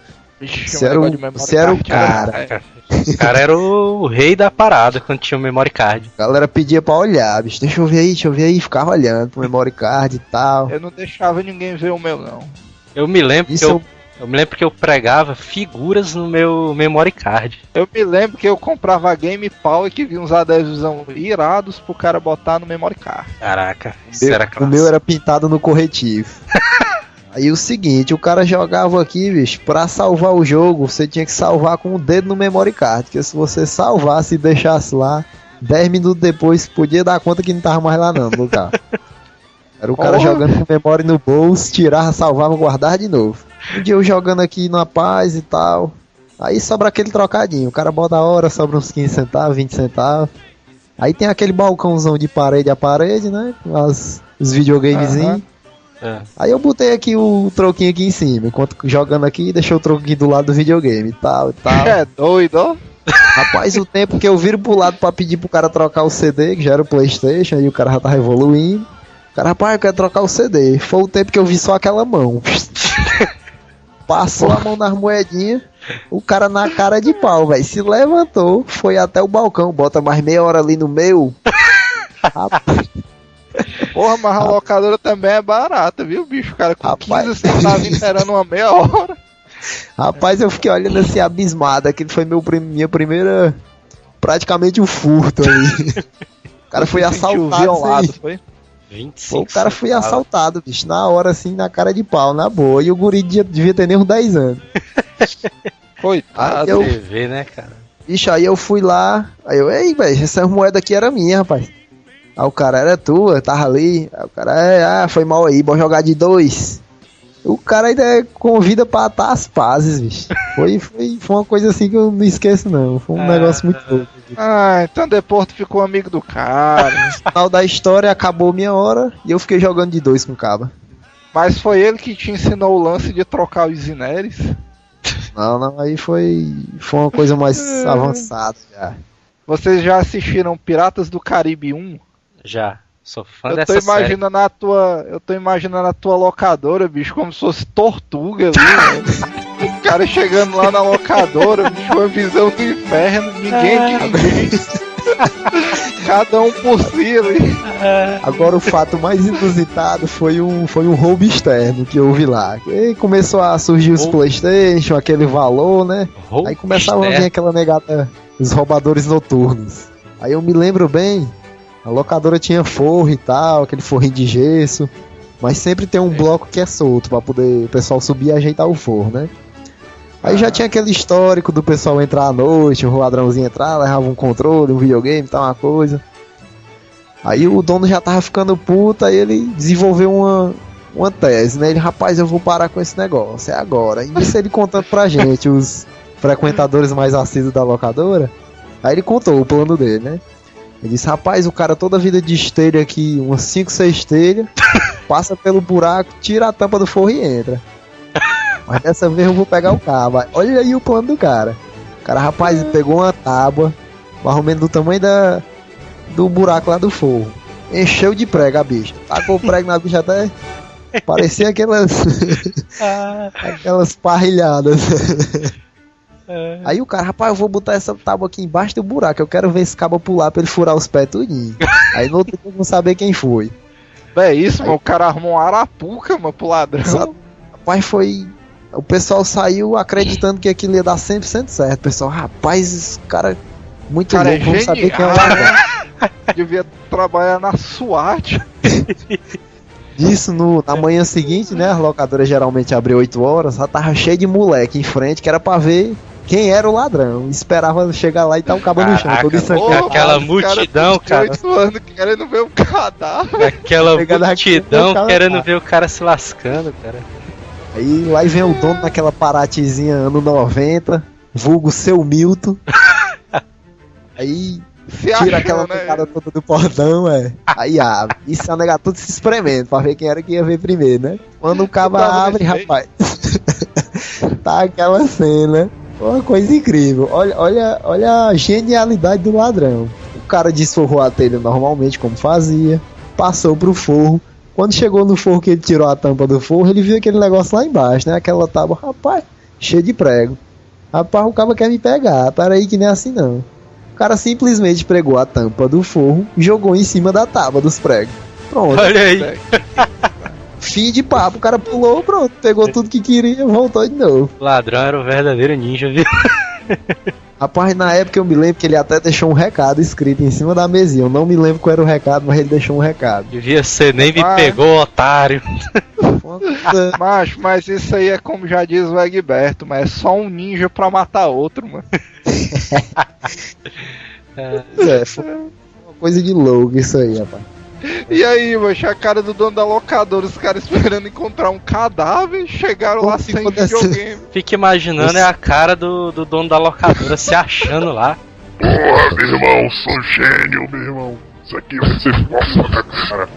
Speaker 5: Você era o cara.
Speaker 4: O cara era o rei da parada quando tinha o memory card.
Speaker 5: A galera pedia pra olhar, bicho, deixa eu ver aí, ficava olhando pro memory card e tal.
Speaker 6: Eu não deixava ninguém ver o meu, não.
Speaker 4: Eu me lembro eu me lembro que eu pregava figuras no meu memory card.
Speaker 6: Eu me lembro que eu comprava Game Power que vinha uns adesivos irados pro cara botar no memory card.
Speaker 4: Caraca, isso era clássico.
Speaker 5: O meu era pintado no corretivo. Aí o seguinte, o cara jogava aqui, bicho, pra salvar o jogo, você tinha que salvar com o dedo no memory card, porque se você salvasse e deixasse lá, 10 minutos depois, podia dar conta que não tava mais lá não, no lugar. Era o cara jogando com memória no bolso, tirava, salvava, guardava de novo. Um dia eu jogando aqui na paz e tal, aí sobra aquele trocadinho, o cara bota a hora, sobra uns 15 centavos, 20 centavos. Aí tem aquele balcãozão de parede a parede, né, os videogamezinhos. Aí eu botei aqui o troquinho aqui em cima, enquanto jogando aqui, deixei o troco aqui do lado do videogame e tal.
Speaker 6: É doido, ó.
Speaker 5: Rapaz, o tempo que eu viro pro lado pra pedir pro cara trocar o CD, que já era o PlayStation, aí o cara já tava evoluindo. O cara, rapaz, eu quero trocar o CD. Foi o tempo que eu vi só aquela mão. Passou a mão nas moedinhas, o cara na cara de pau, velho. Se levantou, foi até o balcão, bota mais meia hora ali no meu. Rapaz.
Speaker 6: Porra, mas a locadora também é barata, viu, bicho? O cara com 15 centavos esperando uma meia hora.
Speaker 5: Rapaz, eu fiquei olhando assim, abismado. Aquele foi minha primeira... Praticamente um furto aí. O cara foi assaltado.
Speaker 6: Violado, foi?
Speaker 5: 25 o cara foi assaltado, bicho. Na hora, assim, na cara de pau, na boa. E o guri devia ter nem uns 10 anos.
Speaker 6: Coitado.
Speaker 4: TV, né, cara?
Speaker 5: Ixi, aí eu fui lá, aí eu, ei, velho, essa moeda aqui era minha, rapaz. Aí o cara, era tua, tava ali. Aí o cara, foi mal aí, bora jogar de 2. O cara ainda convida pra atar as pazes, bicho. Foi uma coisa assim que eu não esqueço, não. Foi um negócio muito louco.
Speaker 6: Então depois tu ficou amigo do cara.
Speaker 5: No final da história, acabou minha hora e eu fiquei jogando de 2 com o caba.
Speaker 6: Mas foi ele que te ensinou o lance de trocar os Ineres?
Speaker 5: Não, aí foi uma coisa mais avançada já.
Speaker 6: Vocês já assistiram Piratas do Caribe 1?
Speaker 4: Já. Sou fã
Speaker 6: Eu
Speaker 4: dessa
Speaker 6: tô
Speaker 4: série.
Speaker 6: imaginando a tua locadora, bicho, como se fosse Tortuga ali, né? O cara chegando lá na locadora, bicho, uma visão do inferno, ninguém de ninguém. Cada um por si ali.
Speaker 5: Agora o fato mais inusitado foi um roubo externo que houve lá. E começou a surgir os PlayStation, aquele valor, né?
Speaker 4: Roubo
Speaker 5: Aí começava a vir
Speaker 4: externo.
Speaker 5: aquela negada, os roubadores noturnos. Aí eu me lembro bem, a locadora tinha forro e tal, aquele forrinho de gesso, mas sempre tem um bloco que é solto pra poder o pessoal subir e ajeitar o forro, né? Aí já tinha aquele histórico do pessoal entrar à noite, o ladrãozinho entrar, levava um controle, um videogame, tal, uma coisa. Aí o dono já tava ficando puto, aí ele desenvolveu uma tese, né? Ele, rapaz, eu vou parar com esse negócio, é agora. E isso ele contando pra gente, os frequentadores mais assíduos da locadora. Aí ele contou o plano dele, né? Ele disse, rapaz, o cara toda a vida de esteira aqui, umas 5, 6 telhas, passa pelo buraco, tira a tampa do forro e entra. Mas dessa vez eu vou pegar o cabo. Olha aí o plano do cara. O cara, rapaz, pegou uma tábua, mais ou menos do tamanho do buraco lá do forro. Encheu de prego a bicha. Tacou o prego na bicha até... Parecia aquelas... aquelas parrilhadas. Aí o cara, rapaz, eu vou botar essa tábua aqui embaixo do buraco. Eu quero ver esse cabo pular pra ele furar os pés tudinho. Aí no outro dia eu vou saber quem foi.
Speaker 6: É isso, mano. O cara arrumou uma arapuca, mano, pro ladrão.
Speaker 5: Rapaz, foi... O pessoal saiu acreditando que aquilo ia dar 100% certo. O pessoal, rapaz, esse cara muito
Speaker 6: Cara,
Speaker 5: louco, vamos saber quem é o
Speaker 6: genial,
Speaker 5: ladrão.
Speaker 6: Devia trabalhar na SWAT.
Speaker 5: Disso, na manhã seguinte, né, a locadora geralmente abre 8 horas, já tava cheio de moleque em frente, que era pra ver quem era o ladrão. Esperava chegar lá e tá o cabo no chão, todo
Speaker 4: Caraca, aquela multidão, cara.
Speaker 6: 8 anos querendo ver o cadáver.
Speaker 4: Aquela
Speaker 5: Chegando aqui,
Speaker 4: multidão
Speaker 5: o cara-
Speaker 4: querendo ver o cara se lascando, cara.
Speaker 5: Aí lá vem o dono naquela paratezinha ano 90, vulgo seu Milton. Aí
Speaker 6: Se
Speaker 5: tira
Speaker 6: achando,
Speaker 5: aquela
Speaker 6: né?
Speaker 5: pegada toda do portão, aí abre. Isso é negar tudo se espremendo, pra ver quem era que ia ver primeiro, né? Quando o cabo
Speaker 6: tava
Speaker 5: abre,
Speaker 6: nesse
Speaker 5: rapaz, tá aquela cena, uma coisa incrível. Olha a genialidade do ladrão. O cara desforrou a telha normalmente, como fazia, passou pro forro. Quando chegou no forro que ele tirou a tampa do forro, ele viu aquele negócio lá embaixo, né? Aquela tábua, rapaz, cheio de prego. Rapaz, o cara quer me pegar, peraí que nem é assim não. O cara simplesmente pregou a tampa do forro e jogou em cima da tábua dos pregos. Pronto.
Speaker 4: Olha aí.
Speaker 5: Fim de papo, o cara pulou, pronto, pegou tudo que queria e voltou de novo.
Speaker 4: O ladrão era o verdadeiro ninja, viu?
Speaker 5: Rapaz, na época eu me lembro que ele até deixou um recado escrito em cima da mesinha. Eu não me lembro qual era o recado, mas ele deixou um recado.
Speaker 4: Devia ser, nem me
Speaker 6: Vai.
Speaker 4: pegou, otário.
Speaker 5: Uma coisa-
Speaker 6: Mas isso aí é como já diz o Egberto, mas é só um ninja pra matar outro, mano.
Speaker 5: foi uma coisa de louco isso aí, rapaz.
Speaker 6: E aí, mancha, a cara do dono da locadora, os caras esperando encontrar um cadáver, chegaram lá
Speaker 5: Como
Speaker 6: sem
Speaker 5: ficou dessa-
Speaker 6: videogame.
Speaker 4: Fica imaginando, é a cara do dono da locadora se achando lá.
Speaker 3: Porra, meu irmão, sou gênio, meu irmão. Isso aqui vai ser foda, cara.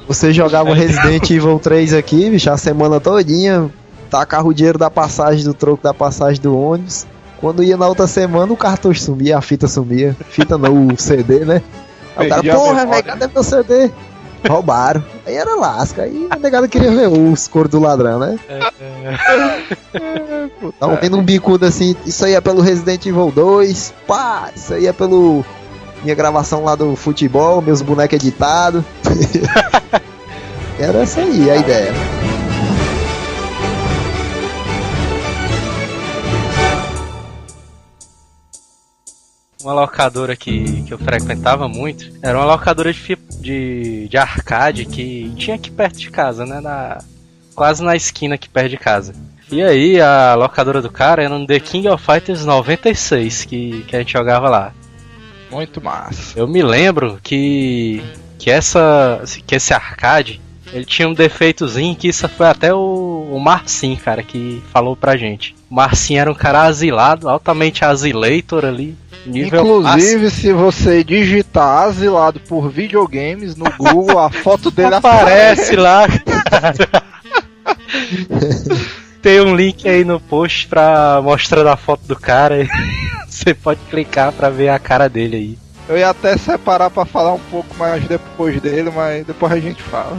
Speaker 5: Você jogava Resident Evil 3 aqui, bicho, a semana todinha, tacava o dinheiro da passagem, do troco da passagem do ônibus. Quando ia na outra semana, o cartucho sumia, a fita sumia. Fita não, o CD, né? Aí o cara,
Speaker 6: Perdi a
Speaker 5: porra,
Speaker 6: memória.
Speaker 5: velho, cadê meu CD? Roubaram. Aí era lasca. Aí a negada queria ver os coros do ladrão, né? Tava vendo um bicudo assim, isso aí é pelo Resident Evil 2, pá, isso aí é pelo minha gravação lá do futebol, meus bonecos editados. Era essa aí a ideia.
Speaker 4: Uma locadora que eu frequentava muito era uma locadora de arcade que tinha aqui perto de casa, né? Quase na esquina aqui perto de casa. E aí, a locadora do cara era no The King of Fighters 96, que a gente jogava lá.
Speaker 6: Muito massa.
Speaker 4: Eu me lembro que esse arcade, ele tinha um defeitozinho, que isso foi até o Marcinho, cara, que falou pra gente. O Marcinho era um cara asilado, altamente asilator ali.
Speaker 6: Inclusive, se você digitar asilado por videogames no Google, a foto dele
Speaker 4: aparece lá, cara. Tem um link aí no post mostrando a foto do cara. Você pode clicar pra ver a cara dele aí.
Speaker 6: Eu ia até separar pra falar um pouco mais depois dele, mas depois a gente fala.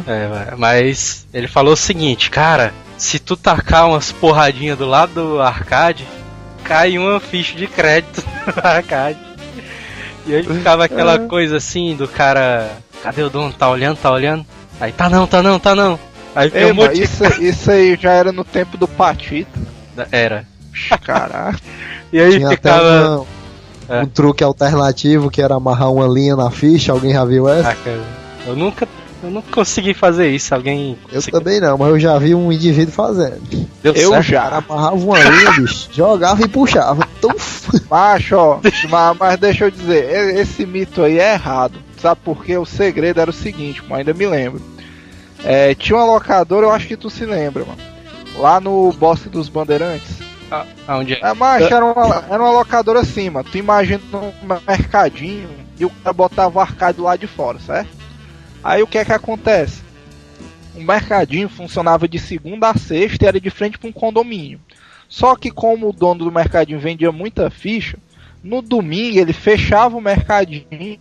Speaker 4: Mas ele falou o seguinte, cara, se tu tacar umas porradinhas do lado do arcade, cai uma ficha de crédito no arcade. E aí ficava aquela coisa assim do cara, cadê o dono? Tá olhando? Aí tá não. Aí
Speaker 6: ei, isso aí já era no tempo do Patito.
Speaker 4: Era.
Speaker 6: Caraca.
Speaker 4: E aí
Speaker 5: tinha
Speaker 4: ficava
Speaker 5: um truque alternativo que era amarrar uma linha na ficha. Alguém já viu essa?
Speaker 4: Cara, eu nunca consegui fazer isso. Alguém
Speaker 5: também não, mas eu já vi um indivíduo fazendo.
Speaker 4: Eu
Speaker 5: certo? Já amarrava uma linha, bicho, jogava e puxava.
Speaker 6: Macho, ó, mas deixa eu dizer, esse mito aí é errado. Sabe por quê? O segredo era o seguinte, mano, ainda me lembro. Tinha uma locadora, eu acho que tu se lembra, mano. Lá no Bosque dos Bandeirantes.
Speaker 4: Aonde é?
Speaker 6: Mas era uma locadora assim, mano. Tu imagina um mercadinho e o cara botava o arcade lá de fora, certo? Aí o que é que acontece? O mercadinho funcionava de segunda a sexta e era de frente para um condomínio. Só que como o dono do mercadinho vendia muita ficha, no domingo ele fechava o mercadinho,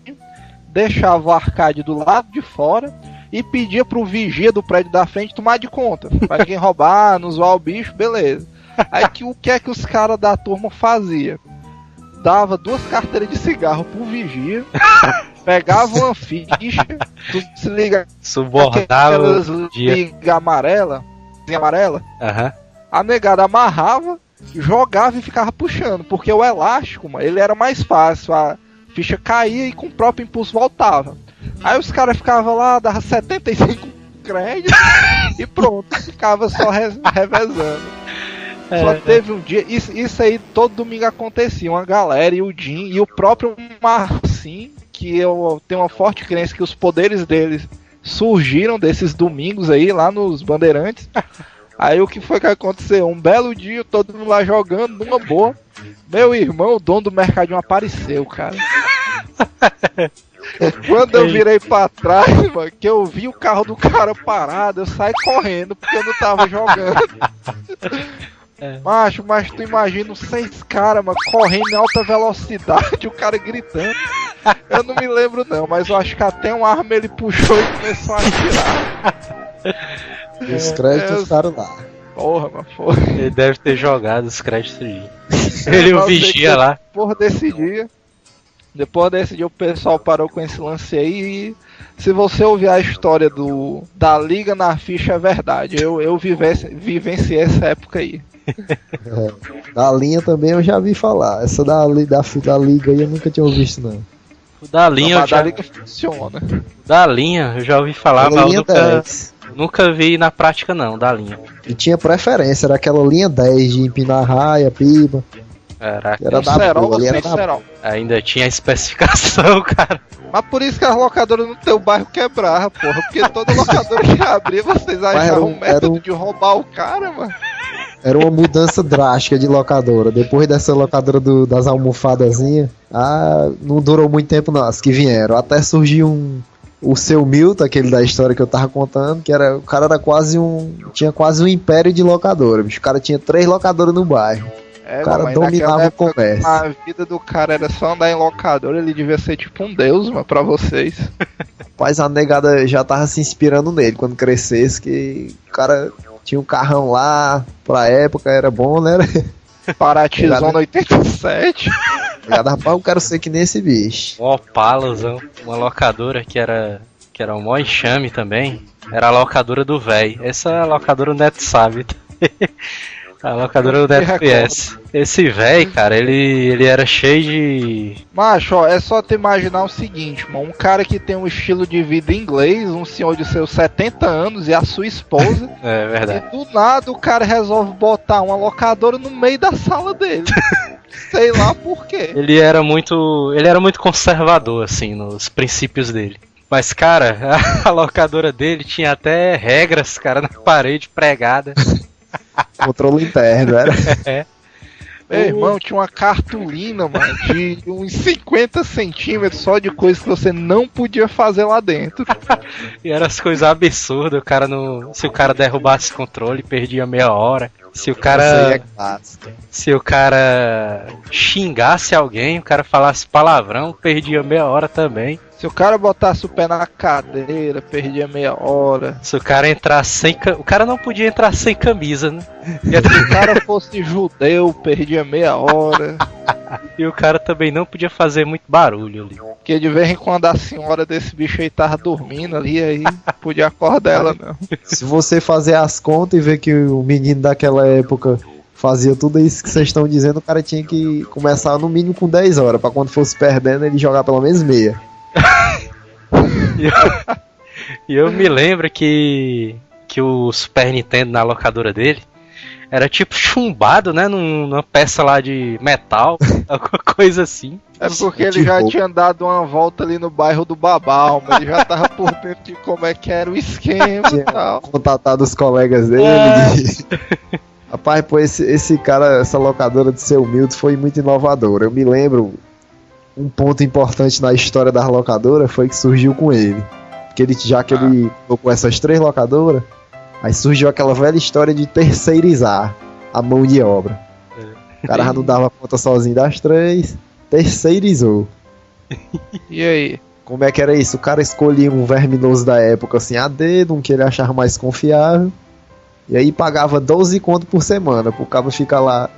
Speaker 6: deixava o arcade do lado de fora e pedia pro vigia do prédio da frente tomar de conta. Pra quem roubar, não zoar o bicho, beleza. Aí o que é que os caras da turma faziam? Dava 2 carteiras de cigarro pro vigia, pegava uma ficha, tu se liga,
Speaker 4: subornava
Speaker 6: liga amarela,
Speaker 4: uhum.
Speaker 6: A negada amarrava, jogava e ficava puxando, porque o elástico, mano, ele era mais fácil, a ficha caía e com o próprio impulso voltava. Aí os caras ficavam lá, dava 75 créditos e pronto, ficava só revezando. Só teve um dia, isso aí todo domingo acontecia, uma galera e o Jim e o próprio Marcinho, que eu tenho uma forte crença que os poderes deles surgiram desses domingos aí, lá nos Bandeirantes. Aí o que foi que aconteceu? Um belo dia, todo mundo lá jogando, numa boa, meu irmão, o dono do mercadinho apareceu, cara. Quando eu virei pra trás, mano, que eu vi o carro do cara parado, eu saí correndo, porque eu não tava jogando. Macho, mas tu imagina os 6 caras, mano, correndo em alta velocidade, o cara gritando. Eu não me lembro não, mas eu acho que até uma arma ele puxou e começou a atirar.
Speaker 5: Os créditos ficaram lá.
Speaker 6: Porra, mano, porra.
Speaker 4: Ele deve ter jogado os créditos aí. Ele o vigia lá.
Speaker 6: Depois desse dia o pessoal parou com esse lance aí e se você ouvir a história da Liga na Ficha é verdade. Eu vivenciei essa época aí.
Speaker 5: Da linha também eu já vi falar. Essa da Liga aí eu nunca tinha visto não.
Speaker 4: O da linha
Speaker 6: Liga funciona.
Speaker 4: Da linha eu já ouvi falar, mas eu nunca vi na prática não, da linha.
Speaker 5: E tinha preferência, era aquela linha 10 de empinar raia, piba.
Speaker 4: Caraca.
Speaker 6: Era da Serol, ali era da Serol.
Speaker 4: Ainda tinha a especificação, cara.
Speaker 6: Mas por isso que as locadoras no teu bairro quebravam, porra. Porque toda locadora que abria, vocês achavam um método de roubar o cara, mano.
Speaker 5: Era uma mudança drástica de locadora. Depois dessa locadora das almofadazinhas, não durou muito tempo não, as que vieram. Até surgiu o seu Milton, aquele da história que eu tava contando, que o cara era tinha quase um império de locadora, bicho. O cara tinha 3 locadoras no bairro. O cara dominava o comércio.
Speaker 6: A vida do cara era só andar em locadora, ele devia ser tipo um deus, mano, pra vocês.
Speaker 5: Mas a negada já tava se inspirando nele quando crescesse, que o cara tinha um carrão lá, pra época era bom, né?
Speaker 6: Paratizona 87.
Speaker 5: Rapaz, eu quero ser que nem esse bicho.
Speaker 4: Um Opalazão, uma locadora que era um mó enxame também, era a locadora do véi. Essa locadora o Neto sabe. A locadora do FPS. Esse velho, cara, ele era cheio de...
Speaker 6: Macho, ó, é só te imaginar o seguinte, mano. Um cara que tem um estilo de vida inglês, um senhor de seus 70 anos e a sua esposa.
Speaker 4: É verdade.
Speaker 6: E do nada o cara resolve botar uma locadora no meio da sala dele. Sei lá por quê.
Speaker 4: Ele era muito conservador, assim, nos princípios dele. Mas, cara, a locadora dele tinha até regras, cara, na parede pregada.
Speaker 5: Controle interno, era.
Speaker 4: É.
Speaker 6: Meu irmão, tinha uma cartolina, mano, de uns 50 centímetros só de coisas que você não podia fazer lá dentro.
Speaker 4: E eram as coisas absurdas, o cara não. Se o cara derrubasse o controle, perdia meia hora. Se o
Speaker 5: Isso aí
Speaker 4: cara.
Speaker 5: é clássico.
Speaker 4: Se o cara xingasse alguém, o cara falasse palavrão, perdia meia hora também.
Speaker 6: Se o cara botasse o pé na cadeira, perdia meia hora.
Speaker 4: Se o cara entrasse sem o cara não podia entrar sem camisa, né?
Speaker 6: Se o cara fosse judeu, perdia meia hora.
Speaker 4: E o cara também não podia fazer muito barulho ali.
Speaker 6: Porque de vez em quando a senhora desse bicho aí tava dormindo ali, aí podia acordar ela não.
Speaker 5: Se você fazer as contas e ver que o menino daquela época fazia tudo isso que vocês estão dizendo, o cara tinha que começar no mínimo com 10 horas, pra quando fosse perdendo ele jogar pelo menos meia.
Speaker 4: E eu me lembro que o Super Nintendo na locadora dele era tipo chumbado, né? Numa peça lá de metal, alguma coisa assim.
Speaker 6: É porque ele já tinha dado uma volta ali no bairro do Babal, mas ele já tava por dentro de como é que era o esquema e tal.
Speaker 5: Contatado os colegas dele. Rapaz, pô, esse cara, essa locadora de Seu Milton foi muito inovadora. Eu me lembro, um ponto importante na história da locadora foi que surgiu com ele. Porque ele colocou essas 3 locadoras, aí surgiu aquela velha história de terceirizar a mão de obra. O cara já não dava conta sozinho das 3, terceirizou.
Speaker 6: E aí?
Speaker 5: Como é que era isso? O cara escolhia um verminoso da época assim a dedo, um que ele achava mais confiável, e aí pagava 12 conto por semana pro cara ficar lá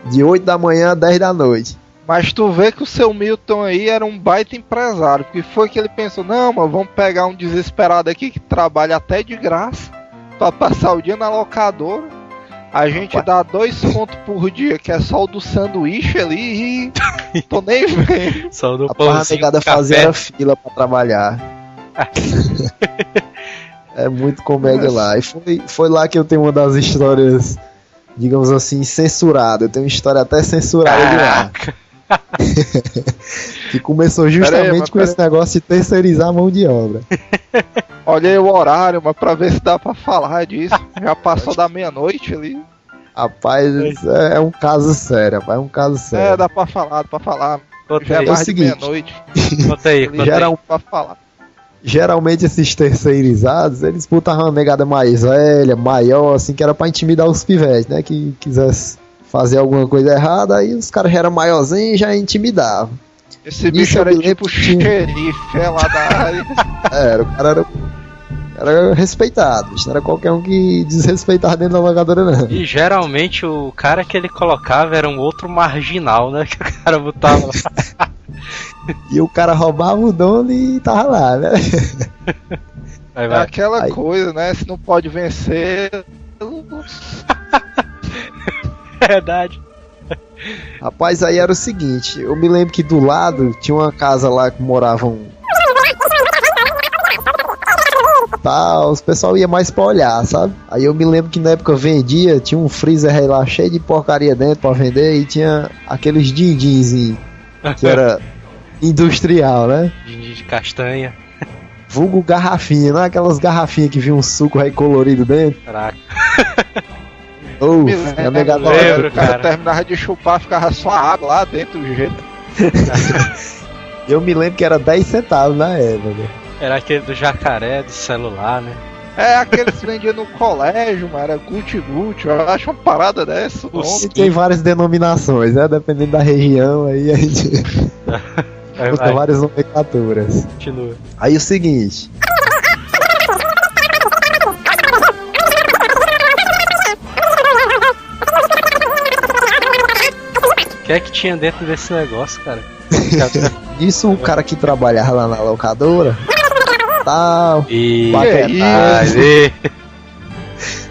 Speaker 5: de 8 da manhã a 10 da noite.
Speaker 6: Mas tu vê que o seu Milton aí era um baita empresário, porque foi que ele pensou, não, mas vamos pegar um desesperado aqui que trabalha até de graça pra passar o dia na locadora, a gente dá 2 contos por dia, que é só o do sanduíche ali, e tô nem vendo.
Speaker 4: Só do
Speaker 5: a parragada fazia fila pra trabalhar. É muito comédia lá. E foi lá que eu tenho uma das histórias, digamos assim, censurada. Eu tenho uma história até censurada de lá. Que começou justamente com esse negócio de terceirizar a mão de obra.
Speaker 6: Olha aí o horário, mas pra ver se dá pra falar disso. Já passou da meia-noite ali.
Speaker 5: Rapaz, é um caso sério, rapaz, é um caso sério.
Speaker 6: É, dá pra falar. Já
Speaker 4: aí.
Speaker 6: é mais
Speaker 5: É o
Speaker 6: de
Speaker 5: seguinte.
Speaker 6: meia-noite.
Speaker 4: Conta aí.
Speaker 6: Pra falar.
Speaker 5: Geralmente esses terceirizados, eles botavam uma negada mais velha, maior, assim, que era pra intimidar os pivetes, né? Que quisesse fazer alguma coisa errada, aí os caras já eram maiorzinhos e já intimidavam.
Speaker 6: Esse bicho era tipo xerife, lá da área.
Speaker 5: O cara era respeitado, não era qualquer um que desrespeitava dentro da locadora, não.
Speaker 4: E geralmente o cara que ele colocava era um outro marginal, né? Que o cara botava lá.
Speaker 5: E o cara roubava o dono e tava lá, né?
Speaker 4: Vai.
Speaker 6: É aquela coisa, né? Se não pode vencer.
Speaker 4: Verdade.
Speaker 5: Rapaz, aí era o seguinte, eu me lembro que do lado tinha uma casa lá que moravam os pessoal ia mais pra olhar, sabe? Aí eu me lembro que na época vendia, tinha um freezer aí lá cheio de porcaria dentro pra vender e tinha aqueles din-dinzinhos que era industrial, né?
Speaker 4: Din-din de castanha.
Speaker 5: Vulgo garrafinha, não é aquelas garrafinhas que vinha um suco aí colorido dentro?
Speaker 4: Caraca.
Speaker 5: É mega
Speaker 4: lembro,
Speaker 6: O cara
Speaker 4: cara.
Speaker 6: terminava de chupar, ficava só água lá dentro do jeito.
Speaker 5: Eu me lembro que era 10 centavos na época.
Speaker 4: Era aquele do jacaré, do celular, né?
Speaker 6: É aqueles que vendiam no colégio, mano. Era Gucci. Eu acho uma parada dessa.
Speaker 5: E tem várias denominações, né? Dependendo da região, aí a gente usa várias nomenclaturas.
Speaker 4: Continua.
Speaker 5: Aí o seguinte.
Speaker 4: O que é que tinha dentro desse negócio, cara?
Speaker 5: Isso o cara que trabalhava lá na locadora, tal,
Speaker 4: E
Speaker 5: paquetagem.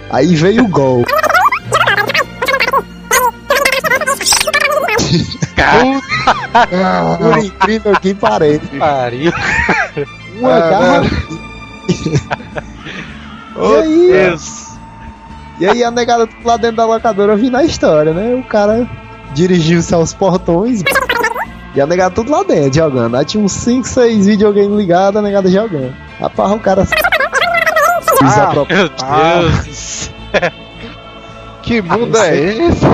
Speaker 5: Aí veio o gol. Por incrível que pareça.
Speaker 4: Pariu.
Speaker 5: Uma garra. E aí a negada lá dentro da locadora vindo a história, né? O cara dirigiu-se aos portões e a negada tudo lá dentro jogando. Aí tinha uns 5, 6 videogames ligados, a negada jogando. Rapaz, o cara.
Speaker 4: Meu Deus do céu.
Speaker 6: Que mundo é esse?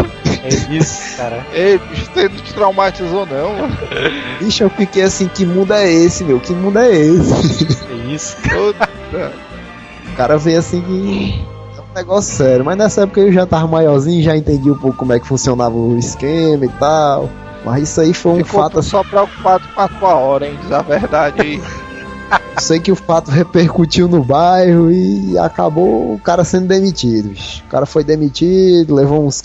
Speaker 4: É isso, cara.
Speaker 6: Ei, bicho, você não te traumatizou não, mano?
Speaker 5: Bicho, eu fiquei assim, que mundo é esse, meu? Que mundo é esse?
Speaker 4: É isso.
Speaker 5: O cara veio assim que é um negócio sério. Mas nessa época eu já tava maiorzinho, já entendi um pouco como é que funcionava o esquema e tal. Mas isso aí foi um fato.
Speaker 6: Só preocupado com a tua hora, hein? Diz a verdade aí.
Speaker 5: Eu sei que o fato repercutiu no bairro e acabou o cara sendo demitido. O cara foi demitido, levou uns.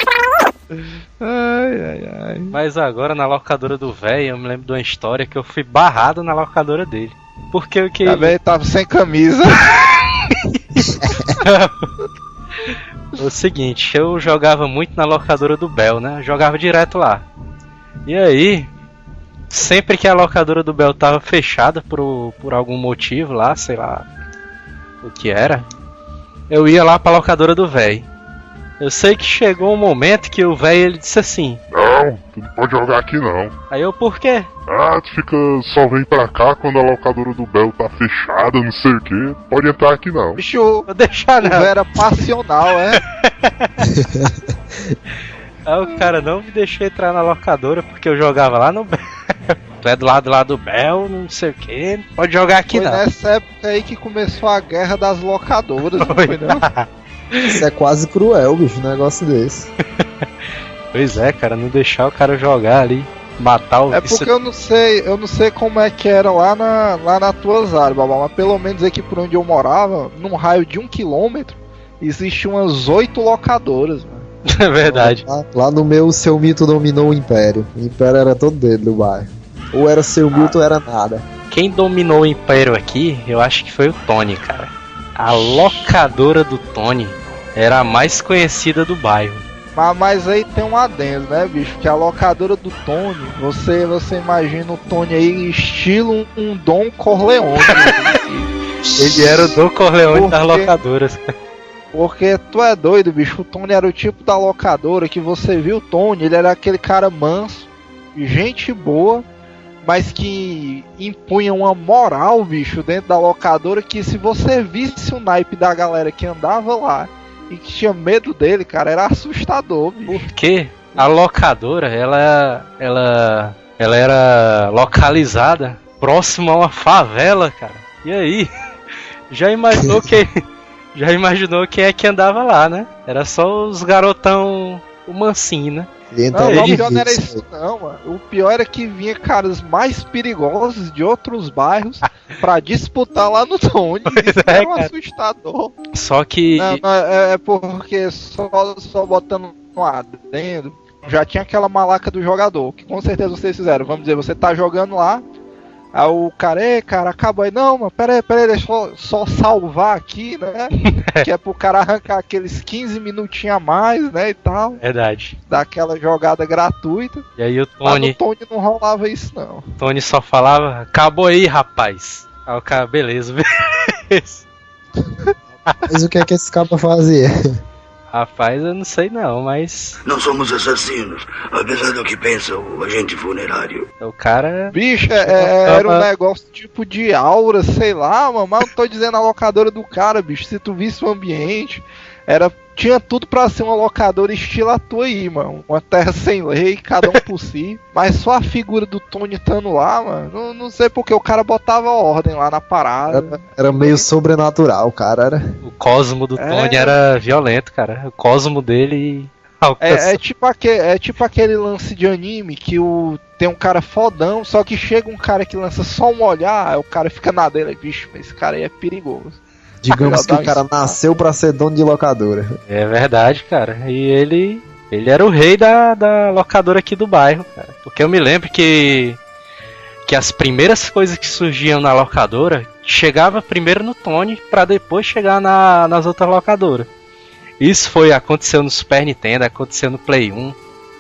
Speaker 6: Ai.
Speaker 4: Mas agora na locadora do velho, eu me lembro de uma história que eu fui barrado na locadora dele. Porque o que.
Speaker 6: Também tava sem camisa.
Speaker 4: O seguinte, eu jogava muito na locadora do Bel, né? Eu jogava direto lá. E aí, sempre que a locadora do Bel tava fechada por algum motivo lá, sei lá o que era, eu ia lá pra locadora do velho. Eu sei que chegou um momento que o velho ele disse assim:
Speaker 3: Não, tu não pode jogar aqui não.
Speaker 4: Aí eu, por quê?
Speaker 3: Ah, tu fica, só vem pra cá quando a locadora do Bel tá fechada, não sei o que. Pode entrar aqui não.
Speaker 6: Bicho,
Speaker 4: Vou deixar
Speaker 6: o
Speaker 4: não.
Speaker 6: era passional, é?
Speaker 4: Aí o cara não me deixou entrar na locadora porque eu jogava lá no Bel. Tu é do lado lá do Bel, não sei o que. Pode jogar aqui
Speaker 6: Foi
Speaker 4: não.
Speaker 6: nessa época aí que começou a guerra das locadoras, não foi não?
Speaker 5: Isso é quase cruel, bicho, um negócio desse.
Speaker 4: Pois é, cara, não deixar o cara jogar ali, matar o
Speaker 6: É porque eu não sei como é que era lá na tuas áreas, babá, mas pelo menos aqui por onde eu morava, num raio de 1 quilômetro, existiam umas 8 locadoras, mano.
Speaker 4: É verdade.
Speaker 5: Lá no meu, o seu mito dominou o Império. O Império era todo dele do bairro. Ou era seu mito ou era nada.
Speaker 4: Quem dominou o Império aqui, eu acho que foi o Tony, cara. A locadora do Tony era a mais conhecida do bairro.
Speaker 6: Mas aí tem um adendo, né, bicho? Que a locadora do Tony, você imagina o Tony aí estilo um Don Corleone.
Speaker 4: Ele era o Don Corleone das
Speaker 6: Porque-
Speaker 4: locadoras.
Speaker 6: Porque tu é doido, bicho. O Tony era o tipo da locadora que você viu o Tony, ele era aquele cara manso, gente boa, mas que impunha uma moral, bicho, dentro da locadora, que se você visse o naipe da galera que andava lá e que tinha medo dele, cara, era assustador, bicho.
Speaker 4: Porque a locadora, ela era localizada próximo a uma favela, cara. E aí, já imaginou quem é que andava lá, né? Era só os garotão, o mansinho, né?
Speaker 6: Não, o pior não era isso não, mano. O pior era que vinha caras mais perigosos de outros bairros pra disputar lá no Tony. Isso
Speaker 4: É,
Speaker 6: era um
Speaker 4: cara.
Speaker 6: assustador.
Speaker 4: Só que
Speaker 6: Não, é porque só botando um adendo, já tinha aquela malaca do jogador, que com certeza vocês fizeram. Vamos dizer, você tá jogando lá, aí o cara, acaba aí. Não, mano, pera aí, deixa eu só salvar aqui, né? Que é pro cara arrancar aqueles 15 minutinhos a mais, né, e tal.
Speaker 4: verdade.
Speaker 6: Daquela jogada gratuita.
Speaker 4: E aí o
Speaker 6: Mas
Speaker 4: Tony,
Speaker 6: no Tony não rolava isso, não.
Speaker 4: Tony só falava: acabou aí, rapaz. Aí o cara, beleza.
Speaker 5: Mas o que é que esse capa fazia?
Speaker 4: Rapaz, eu não sei não, mas
Speaker 2: Não somos assassinos, apesar do que pensa o agente funerário.
Speaker 4: o cara...
Speaker 6: Bicho, era um negócio tipo de aura, sei lá, mano. Mas não tô dizendo a locadora do cara, bicho. Se tu visse o ambiente, tinha tudo pra ser uma locadora estilo a tua aí, mano. Uma terra sem lei, cada um por si. Mas só a figura do Tony estando lá, mano. Não sei porque o cara botava ordem lá na parada.
Speaker 5: Era meio sobrenatural, cara. Era.
Speaker 4: O cosmo do Tony era violento, cara. O cosmo dele...
Speaker 6: É tipo aquele lance de anime que tem um cara fodão, só que chega um cara que lança só um olhar, aí o cara fica na dele, bicho, mas esse cara aí é perigoso.
Speaker 5: Digamos que o cara nasceu pra ser dono de locadora.
Speaker 4: É verdade, cara. E ele era o rei da locadora aqui do bairro, cara. Porque eu me lembro que as primeiras coisas que surgiam na locadora chegava primeiro no Tony pra depois chegar nas outras locadoras. Isso aconteceu no Super Nintendo, aconteceu no Play 1,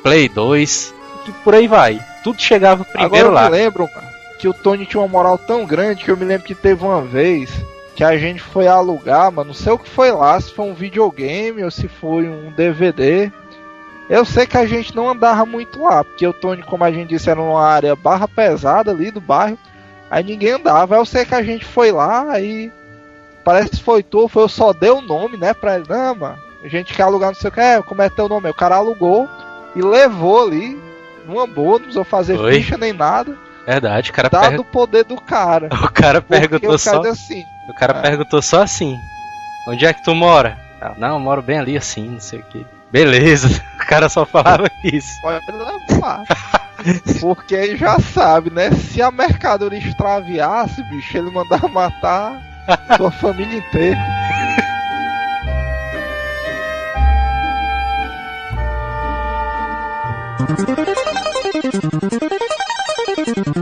Speaker 4: Play 2. e por aí vai. Tudo chegava primeiro
Speaker 6: Agora
Speaker 4: lá.
Speaker 6: eu me lembro, mano, que o Tony tinha uma moral tão grande que eu me lembro que teve uma vez que a gente foi alugar, mano, não sei o que foi lá, se foi um videogame ou se foi um DVD. Eu sei que a gente não andava muito lá, porque o Tony, como a gente disse, era uma área barra pesada ali do bairro, aí ninguém andava. Eu sei que a gente foi lá, aí parece que foi tu, eu só dei o nome, né, pra ele. Não, mano, a gente quer alugar, não sei o que, como é teu nome? O cara alugou e levou ali, numa boa, não precisou fazer ficha nem nada.
Speaker 4: Verdade, o cara
Speaker 6: Dado o poder do cara.
Speaker 4: O cara perguntou só.
Speaker 6: Assim,
Speaker 4: o cara perguntou só assim: onde é que tu mora? Ah, não, eu moro bem ali assim, não sei o que. Beleza, o cara só falava isso.
Speaker 6: Pode levar. Porque ele já sabe, né? Se a mercadoria extraviasse, bicho, ele mandava matar sua família inteira.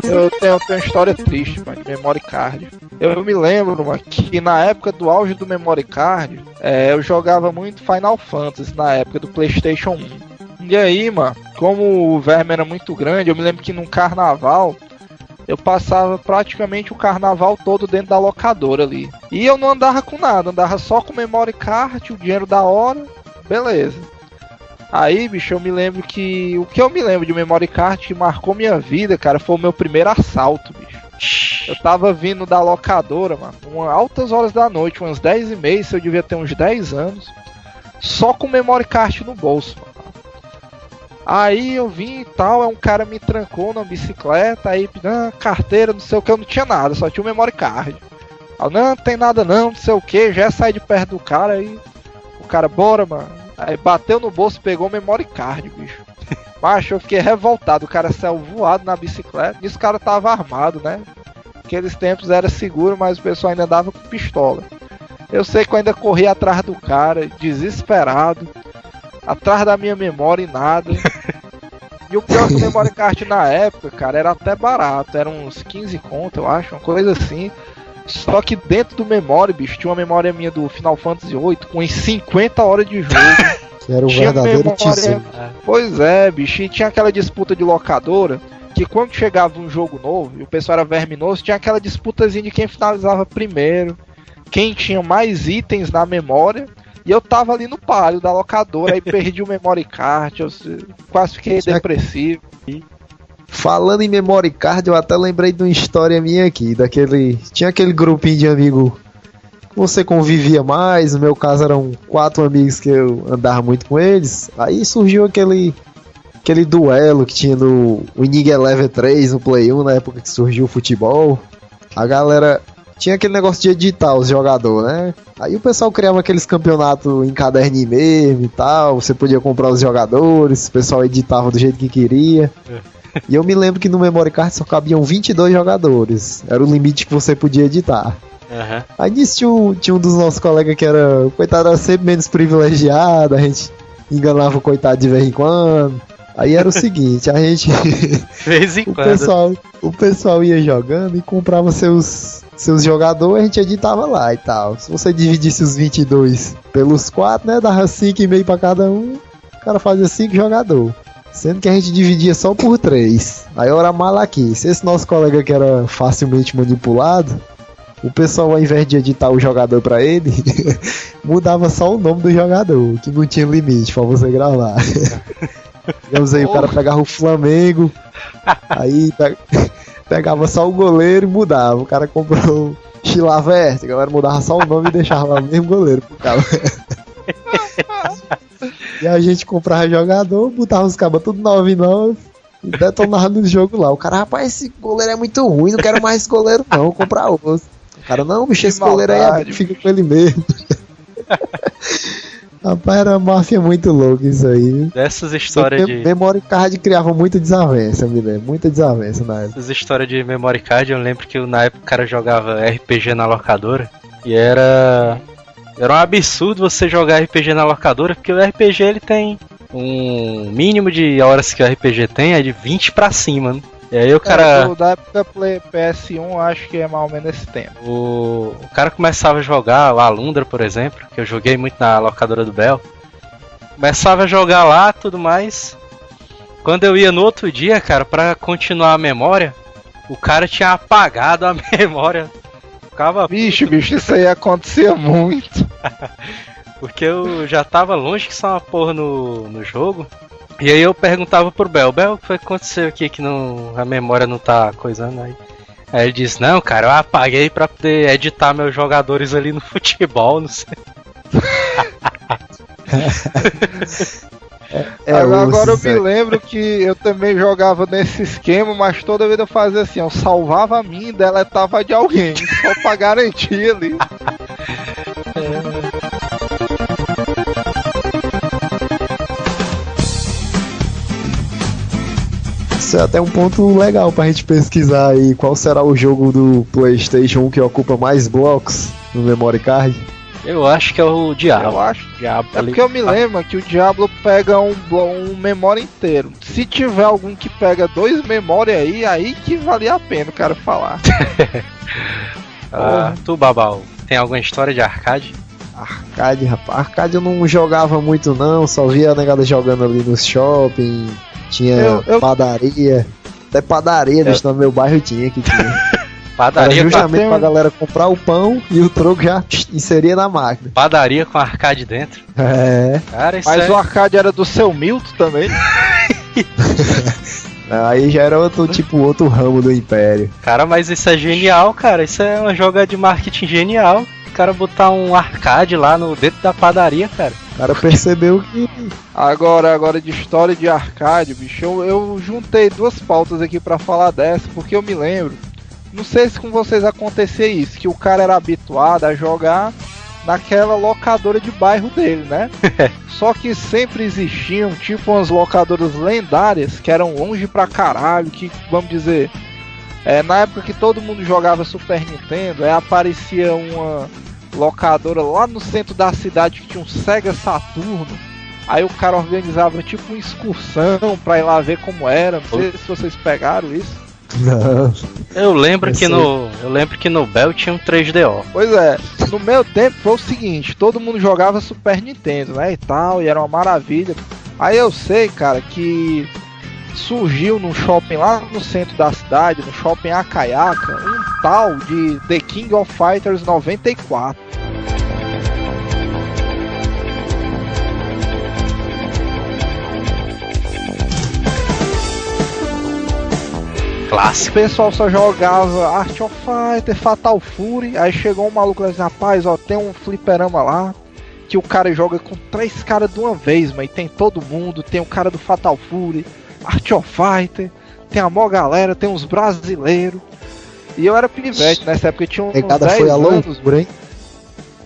Speaker 6: Eu tenho uma história triste, mano, de memory card. Eu me lembro, mano, que na época do auge do memory card, eu jogava muito Final Fantasy na época do PlayStation 1. E aí, mano, como o verme era muito grande, eu me lembro que num carnaval eu passava praticamente o carnaval todo dentro da locadora ali. E eu não andava com nada, andava só com memory card, o dinheiro da hora, beleza. Aí, bicho, eu me lembro que... O que eu me lembro de memory card que marcou minha vida, cara, foi o meu primeiro assalto, bicho. Eu tava vindo da locadora, mano, altas horas da noite, umas 10h30, se eu devia ter uns 10 anos, só com memory card no bolso, mano. Aí eu vim e tal, um cara me trancou na bicicleta, aí, carteira, não sei o que, eu não tinha nada, só tinha o memory card. Aí, não tem nada não sei o que, já saí de perto do cara, aí o cara, bora, mano. Aí bateu no bolso, pegou o memory card, bicho. Macho, eu fiquei revoltado, o cara saiu voado na bicicleta, e esse cara tava armado, né? Aqueles tempos era seguro, mas o pessoal ainda andava com pistola. Eu sei que eu ainda corri atrás do cara, desesperado, atrás da minha memória e nada. E o pior que o memory card na época, cara, era até barato, era uns 15 conto, eu acho, uma coisa assim. Só que dentro do memory, bicho, tinha uma memória minha do Final Fantasy VIII com uns 50 horas de jogo.
Speaker 5: Que era o verdadeiro tesouro.
Speaker 6: Pois é, bicho, e tinha aquela disputa de locadora, que quando chegava um jogo novo, e o pessoal era verminoso, tinha aquela disputazinha de quem finalizava primeiro, quem tinha mais itens na memória, e eu tava ali no páreo da locadora, aí perdi o memory card, eu quase fiquei depressivo.
Speaker 5: Falando em memory card, eu até lembrei de uma história minha aqui, tinha aquele grupinho de amigos que você convivia mais, no meu caso eram 4 amigos que eu andava muito com eles, aí surgiu aquele duelo que tinha no Winning Eleven 3, no Play 1, na época que surgiu o futebol. A galera tinha aquele negócio de editar os jogadores, né? Aí o pessoal criava aqueles campeonatos em caderninho mesmo e tal, você podia comprar os jogadores, o pessoal editava do jeito que queria. E eu me lembro que no memory card só cabiam 22 jogadores. Era o limite que você podia editar.
Speaker 4: Uhum.
Speaker 5: Aí nisso tinha um dos nossos colegas que era, coitado, era sempre menos privilegiado. A gente enganava o coitado de vez em quando. Aí era o seguinte, a gente...
Speaker 4: vez em quando.
Speaker 5: O pessoal ia jogando e comprava seus jogadores, a gente editava lá e tal. Se você dividisse os 22 pelos 4, né, dava 5,5 pra cada um. O cara fazia 5 jogadores. Sendo que a gente dividia só por 3. Aí era mala aqui. Se esse nosso colega que era facilmente manipulado, o pessoal, ao invés de editar o jogador pra ele, mudava só o nome do jogador, que não tinha limite pra você gravar. Digamos aí, o cara pegava o Flamengo, aí pegava só o goleiro e mudava. O cara comprou o Chilavert, a galera mudava só o nome e deixava lá o mesmo goleiro pro cara. E a gente comprava jogador, botava os cabas tudo 9 e detonava no jogo lá. O cara, rapaz, esse goleiro é muito ruim, não quero mais esse goleiro não, vou comprar outro. O cara, não, bicho, esse goleiro aí fica com ele mesmo. Rapaz, era uma máfia muito louca isso aí.
Speaker 4: Dessas histórias de...
Speaker 5: Memory card criava muita desavença, me lembro. Muita desavença na época.
Speaker 4: Essas histórias de memory card, eu lembro que na época o cara jogava RPG na locadora. E era um absurdo você jogar RPG na locadora, porque o RPG ele tem um mínimo de horas que o RPG tem, é de 20 pra cima, né? E aí o cara...
Speaker 6: Da época PS1, acho que é mais ou menos esse tempo.
Speaker 4: O cara começava a jogar, o Alundra, por exemplo, que eu joguei muito na locadora do Bel. Começava a jogar lá, tudo mais. Quando eu ia no outro dia, cara, pra continuar a memória, o cara tinha apagado a memória. Ficava...
Speaker 6: Bicho, isso aí acontecia muito.
Speaker 4: Porque eu já tava longe que só uma porra no jogo. E aí eu perguntava pro Bel, o que foi que aconteceu aqui que não, a memória não tá coisando aí? Aí ele disse, não, cara, eu apaguei pra poder editar meus jogadores ali no futebol, não sei.
Speaker 6: Agora eu me lembro que eu também jogava nesse esquema, mas toda vez eu fazia assim, eu salvava a minha e deletava a de alguém, só pra garantir ali.
Speaker 5: Isso é até um ponto legal pra gente pesquisar aí. Qual será o jogo do PlayStation 1 que ocupa mais blocos no memory card?
Speaker 4: Eu acho que é o Diablo.
Speaker 6: Eu acho.
Speaker 4: Diablo
Speaker 6: É porque eu me lembro que o Diablo pega um memória inteiro. Se tiver algum que pega 2 memória aí que valia a pena o cara falar.
Speaker 4: Tu, Babal, tem alguma história de arcade?
Speaker 5: Arcade, rapaz. Arcade eu não jogava muito não, só via a negada jogando ali no shopping. Tinha padaria. Até padaria no meu bairro tinha.
Speaker 4: Padaria
Speaker 5: era justamente pra galera comprar o pão e o troco já inseria na máquina.
Speaker 4: Padaria com arcade dentro.
Speaker 5: É.
Speaker 4: Cara,
Speaker 6: mas o arcade era do seu Milton também?
Speaker 5: Aí já era outro ramo do império.
Speaker 4: Cara, mas isso é genial, cara. Isso é uma jogada de marketing genial. O cara botar um arcade lá dentro da padaria, cara.
Speaker 5: O cara percebeu que...
Speaker 6: Agora de história de arcade, bicho, eu juntei 2 pautas aqui pra falar dessa, porque eu me lembro. Não sei se com vocês acontecia isso, que o cara era habituado a jogar naquela locadora de bairro dele, né? Só que sempre existiam, tipo, umas locadoras lendárias que eram longe pra caralho, que, vamos dizer, na época que todo mundo jogava Super Nintendo, aparecia uma locadora lá no centro da cidade que tinha um Sega Saturno. Aí o cara organizava tipo uma excursão pra ir lá ver como era. Não sei se vocês pegaram isso.
Speaker 5: Não.
Speaker 4: Eu lembro que no Bell tinha um 3DO.
Speaker 6: Pois é, no meu tempo foi o seguinte, todo mundo jogava Super Nintendo, né, e tal, e era uma maravilha. Aí eu sei, cara, que surgiu num shopping lá no centro da cidade, no shopping Akayaka, um tal de The King of Fighters 94.
Speaker 4: Clássico.
Speaker 6: O pessoal só jogava Art of Fighter, Fatal Fury. Aí chegou um maluco e disse, rapaz, ó, tem um fliperama lá que o cara joga com 3 caras de uma vez, mas tem todo mundo, tem o cara do Fatal Fury, Art of Fighter, tem a mó galera, tem uns brasileiros. E eu era pivete nessa época, tinha uns 10
Speaker 5: foi a
Speaker 6: anos.
Speaker 5: loucura, hein?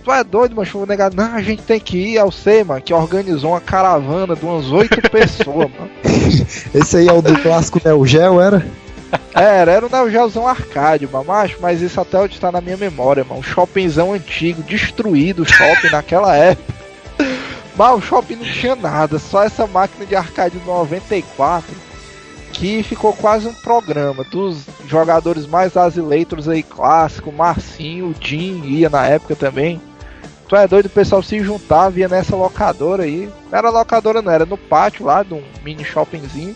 Speaker 6: Tu é doido, mas o negado, não, a gente tem que ir ao C, mano, que organizou uma caravana de umas 8 pessoas, mano.
Speaker 5: Esse aí é o do clássico Neo Geo, era?
Speaker 6: Era um Neo Geozão arcade, macho, mas isso até hoje tá na minha memória, mano. Um shoppingzão antigo, destruído o shopping naquela época. Mas o shopping não tinha nada, só essa máquina de arcade 94, que ficou quase um programa dos jogadores mais asileiros aí, clássico, Marcinho, o Jim ia na época também. Tu é doido, o pessoal se juntava, ia nessa locadora aí. Não era locadora não, era no pátio lá, de um mini shoppingzinho,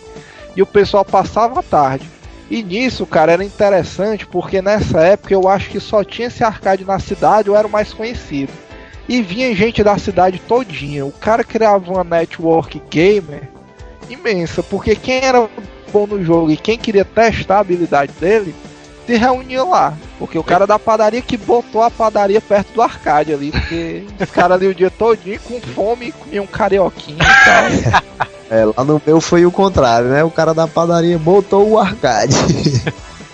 Speaker 6: e o pessoal passava a tarde. E nisso, cara, era interessante porque nessa época eu acho que só tinha esse arcade na cidade ou era o mais conhecido. E vinha gente da cidade todinha. O cara criava uma network gamer imensa, porque quem era bom no jogo e quem queria testar a habilidade dele, se reunia lá. Porque o cara da padaria que botou a padaria perto do arcade ali, porque os caras ali o dia todinho com fome comiam um carioquinho e tal.
Speaker 5: Lá no meu foi o contrário, né? O cara da padaria botou o arcade.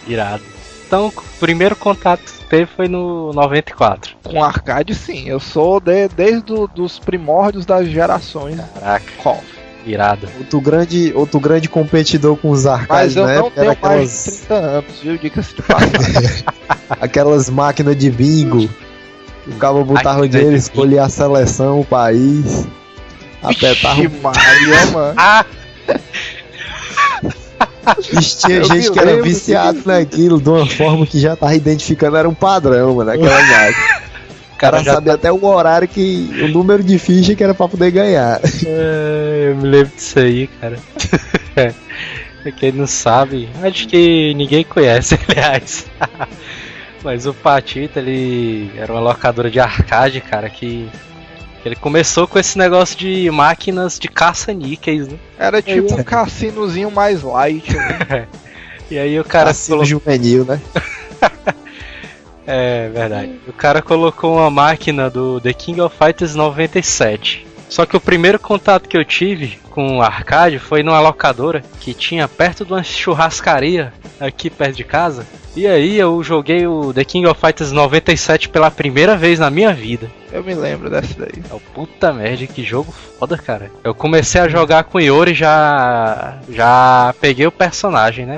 Speaker 4: Irado. Então, o primeiro contato que teve foi no 94.
Speaker 6: Com arcade, sim. Eu sou desde os primórdios das gerações.
Speaker 4: Caraca. Irado.
Speaker 5: Outro grande competidor com os arcades,
Speaker 6: né? Mas eu
Speaker 5: né?
Speaker 6: não tenho mais de 30 anos, viu? Diga-se de passagem.
Speaker 5: Aquelas máquinas de bingo. O cara botava o dinheiro, escolhia a seleção, o país. Apertava o
Speaker 6: Maria, mano.
Speaker 5: Tinha gente que era viciado naquilo de uma forma que já tava identificando, era um padrão, mano, aquela máquina. O cara sabia até o horário o número de ficha que era pra poder ganhar.
Speaker 4: Eu me lembro disso aí, cara. Quem não sabe, acho que ninguém conhece, aliás. Mas o Patito, ele era uma locadora de arcade, cara, que ele começou com esse negócio de máquinas de caça-níqueis, né?
Speaker 6: Era tipo um cassinozinho mais light. Né?
Speaker 4: E aí o cara
Speaker 5: Cassino juvenil, né?
Speaker 4: É verdade. O cara colocou uma máquina do The King of Fighters 97. Só que o primeiro contato que eu tive com o arcade foi numa locadora que tinha perto de uma churrascaria aqui perto de casa. E aí eu joguei o The King of Fighters 97 pela primeira vez na minha vida.
Speaker 6: Eu me lembro dessa daí.
Speaker 4: Puta merda, que jogo foda, cara. Eu comecei a jogar com o Iori e já peguei o personagem, né?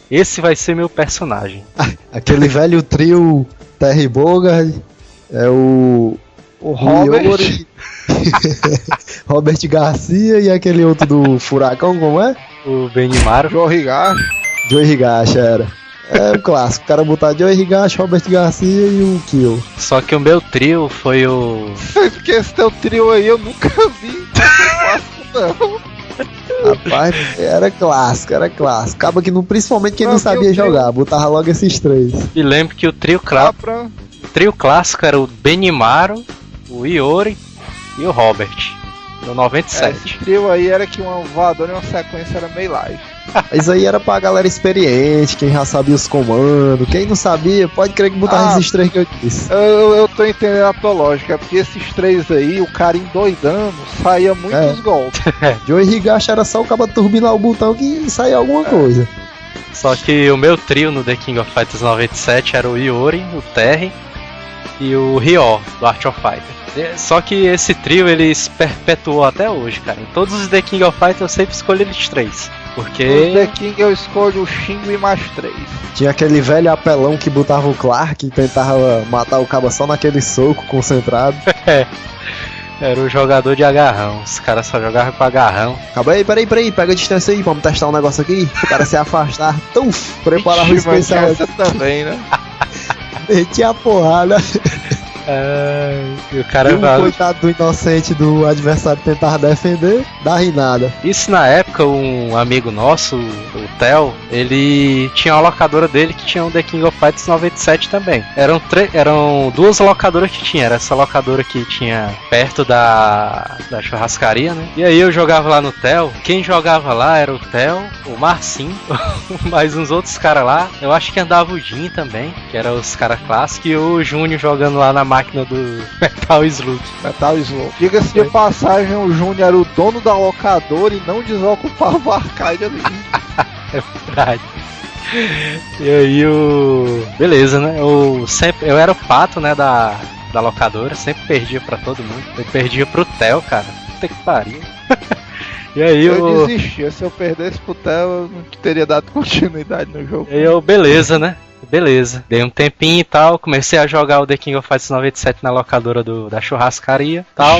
Speaker 4: Esse vai ser meu personagem.
Speaker 5: Aquele velho trio Terry Bogard, é o
Speaker 6: Robert.
Speaker 5: Iori, Robert Garcia e aquele outro do Furacão, como é?
Speaker 4: O Benimaru.
Speaker 6: Joe Higashi.
Speaker 5: Joe Higashi, era. É o clássico, o cara botar Joe Higashi, Robert Garcia e o Kill.
Speaker 4: Só que o meu trio foi o...
Speaker 6: Porque esse teu trio aí eu nunca vi. Não.
Speaker 5: Rapaz, era clássico. Acaba que não, principalmente quem não sabia jogar, botava logo esses três.
Speaker 4: E lembro que o trio clássico era o Benimaru, o Iori e o Robert. No 97.
Speaker 6: Esse trio aí era que uma voadora e uma sequência era meio live.
Speaker 5: Isso aí era pra galera experiente, quem já sabia os comandos. Quem não sabia, pode crer que botava esses três que eu disse.
Speaker 6: Eu tô entendendo a tua lógica, porque esses três aí, o cara endoidando, saía muitos golpes.
Speaker 5: Joe Higashi era só o cara turbinar o botão que saía alguma coisa.
Speaker 4: Só que o meu trio no The King of Fighters 97 era o Iori, o Terry e o Ryo, do Art of Fighter. Só que esse trio ele se perpetuou até hoje, cara. Em todos os The King of Fighters eu sempre escolho eles três. Porque...
Speaker 6: No The King eu escolho o Shingo e mais três.
Speaker 5: Tinha aquele velho apelão que botava o Clark e tentava matar o cabo só naquele soco concentrado.
Speaker 4: Era o jogador de agarrão. Os caras só jogavam com agarrão.
Speaker 5: Acaba aí, peraí, pega a distância aí, vamos testar um negócio aqui. O cara se afastar, preparar o especial.
Speaker 6: Essa também, né?
Speaker 5: Metia a porrada.
Speaker 4: E o cara
Speaker 5: coitado do inocente do adversário tentava defender, dá em nada.
Speaker 4: Isso na época, um amigo nosso, o Theo, ele tinha uma locadora dele que tinha um The King of Fighters 97 também. Eram duas locadoras que tinha. Era essa locadora que tinha perto da churrascaria, né? E aí eu jogava lá no Theo. Quem jogava lá era o Theo, o Marcinho, mais uns outros caras lá. Eu acho que andava o Jim também, que eram os caras clássicos, e o Júnior jogando lá na máquina do Metal Slug.
Speaker 6: Diga-se de passagem, o Júnior era o dono da locadora e não desocupava o arcade ali.
Speaker 4: É verdade. E aí beleza, né? Eu era o pato, né, da locadora, sempre perdia pra todo mundo. Eu perdia pro Theo, cara. Puta que pariu. E aí
Speaker 6: eu desistia, se eu perdesse pro Theo, eu não teria dado continuidade no jogo.
Speaker 4: E aí beleza, né? Beleza, dei um tempinho e tal, comecei a jogar o The King of Fighters 97 na locadora da churrascaria tal.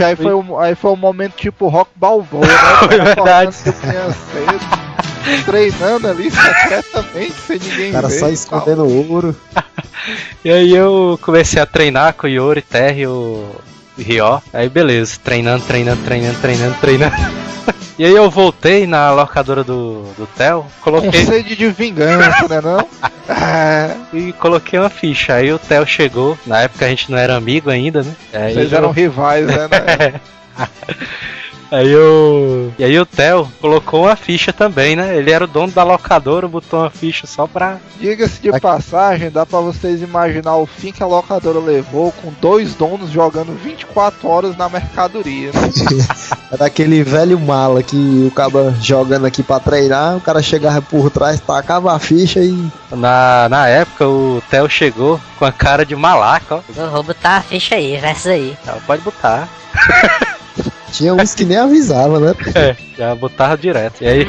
Speaker 6: Aí foi um momento tipo Rock Balboa, né?
Speaker 4: Foi verdade.
Speaker 6: Treinando ali secretamente, sem ninguém ver.
Speaker 5: O cara só escondendo ouro.
Speaker 4: E aí eu comecei a treinar com o Iori, Terry e o Ryo. Aí beleza, treinando. E aí eu voltei na locadora do Theo, coloquei...
Speaker 6: Com sede de vingança, né não?
Speaker 4: E coloquei uma ficha. Aí o Theo chegou, na época a gente não era amigo ainda, né?
Speaker 6: Vocês eram rivais, né?
Speaker 4: E aí o Theo colocou uma ficha também, né? Ele era o dono da locadora, botou uma ficha só pra...
Speaker 6: Diga-se de passagem, dá pra vocês imaginar o fim que a locadora levou com dois donos jogando 24 horas na mercadoria, né?
Speaker 5: Era aquele velho mala que o cara jogando aqui pra treinar, o cara chegava por trás, tacava a ficha e...
Speaker 4: Na época o Theo chegou com a cara de malaca, ó.
Speaker 1: Eu vou botar a ficha aí, versus aí.
Speaker 4: Pode botar.
Speaker 5: Tinha uns que nem avisava, né?
Speaker 4: Já botava direto. E aí...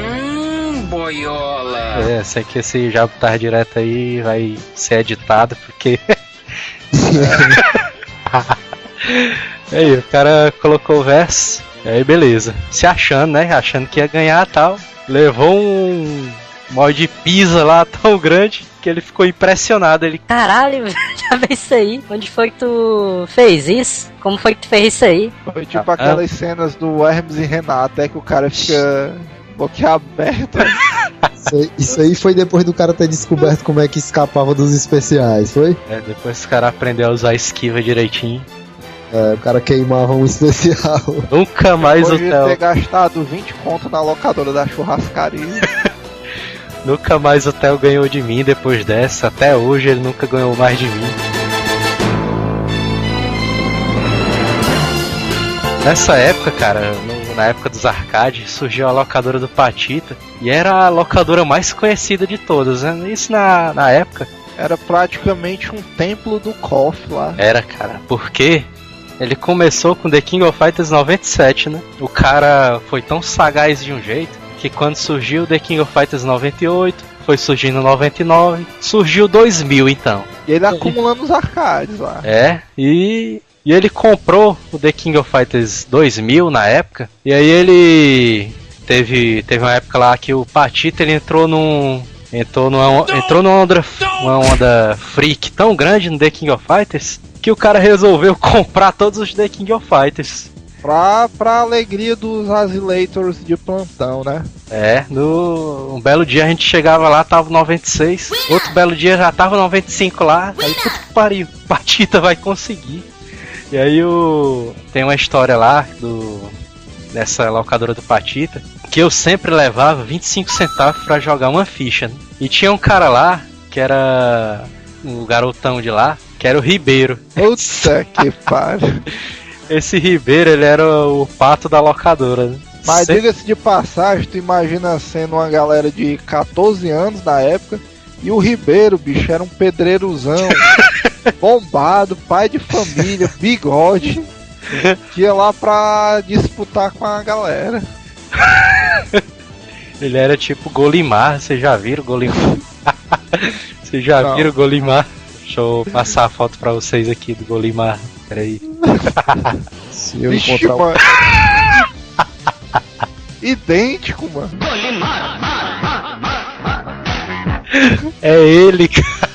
Speaker 7: boiola!
Speaker 4: Sei que esse já botar direto aí vai ser editado, porque... Aí o cara colocou o verso, e aí beleza. Se achando, né? Achando que ia ganhar e tal. Levou um molde de pizza lá tão grande que ele ficou impressionado. Ele...
Speaker 1: Caralho, já vi isso aí. Onde foi que tu fez isso? Como foi que tu fez isso aí?
Speaker 6: Foi tipo aquelas cenas do Hermes e Renato, é que o cara fica Boquiaberto.
Speaker 5: Isso aí foi depois do cara ter descoberto como é que escapava dos especiais, foi?
Speaker 4: É, depois o cara aprendeu a usar a esquiva direitinho.
Speaker 5: É, o cara queimava um especial.
Speaker 4: Nunca mais o
Speaker 6: Depois de
Speaker 4: Theo.
Speaker 6: ter gastado 20 conto na locadora da churrascaria.
Speaker 4: Nunca mais o Theo ganhou de mim depois dessa. Até hoje ele nunca ganhou mais de mim. Nessa época, cara, na época dos arcades, surgiu a locadora do Patita. E era a locadora mais conhecida de todas, né? Isso na época.
Speaker 6: Era praticamente um templo do KOF lá.
Speaker 4: Era, cara. Porque ele começou com The King of Fighters 97, né? O cara foi tão sagaz de um jeito que quando surgiu The King of Fighters 98, foi surgindo 99, surgiu 2000 então.
Speaker 6: E ele acumulando os arcades lá.
Speaker 4: É, e ele comprou o The King of Fighters 2000 na época, e aí ele teve uma época lá que o Patita ele entrou numa onda freak tão grande no The King of Fighters que o cara resolveu comprar todos os The King of Fighters.
Speaker 6: Pra alegria dos Asilators de plantão, né?
Speaker 4: É, um belo dia a gente chegava lá, tava 96, outro belo dia já tava 95 lá, aí puta que pariu, Patita vai conseguir. E aí tem uma história lá dessa locadora do Patita, que eu sempre levava 25 centavos pra jogar uma ficha, né? E tinha um cara lá, que era o garotão de lá, que era o Ribeiro.
Speaker 6: Puta que pariu.
Speaker 4: Esse Ribeiro, ele era o pato da locadora, né?
Speaker 6: Mas diga-se de passagem, tu imagina sendo uma galera de 14 anos na época, e o Ribeiro, bicho, era um pedreirozão, bombado, pai de família, bigode, que ia lá pra disputar com a galera.
Speaker 4: Ele era tipo Golimar, vocês já viram o Golimar? Vocês já viram o Golimar? Deixa eu passar a foto pra vocês aqui do Golimar. Peraí.
Speaker 5: Se eu
Speaker 6: Vixe,
Speaker 5: encontrar
Speaker 6: mano. Idêntico, mano.
Speaker 4: É ele, cara.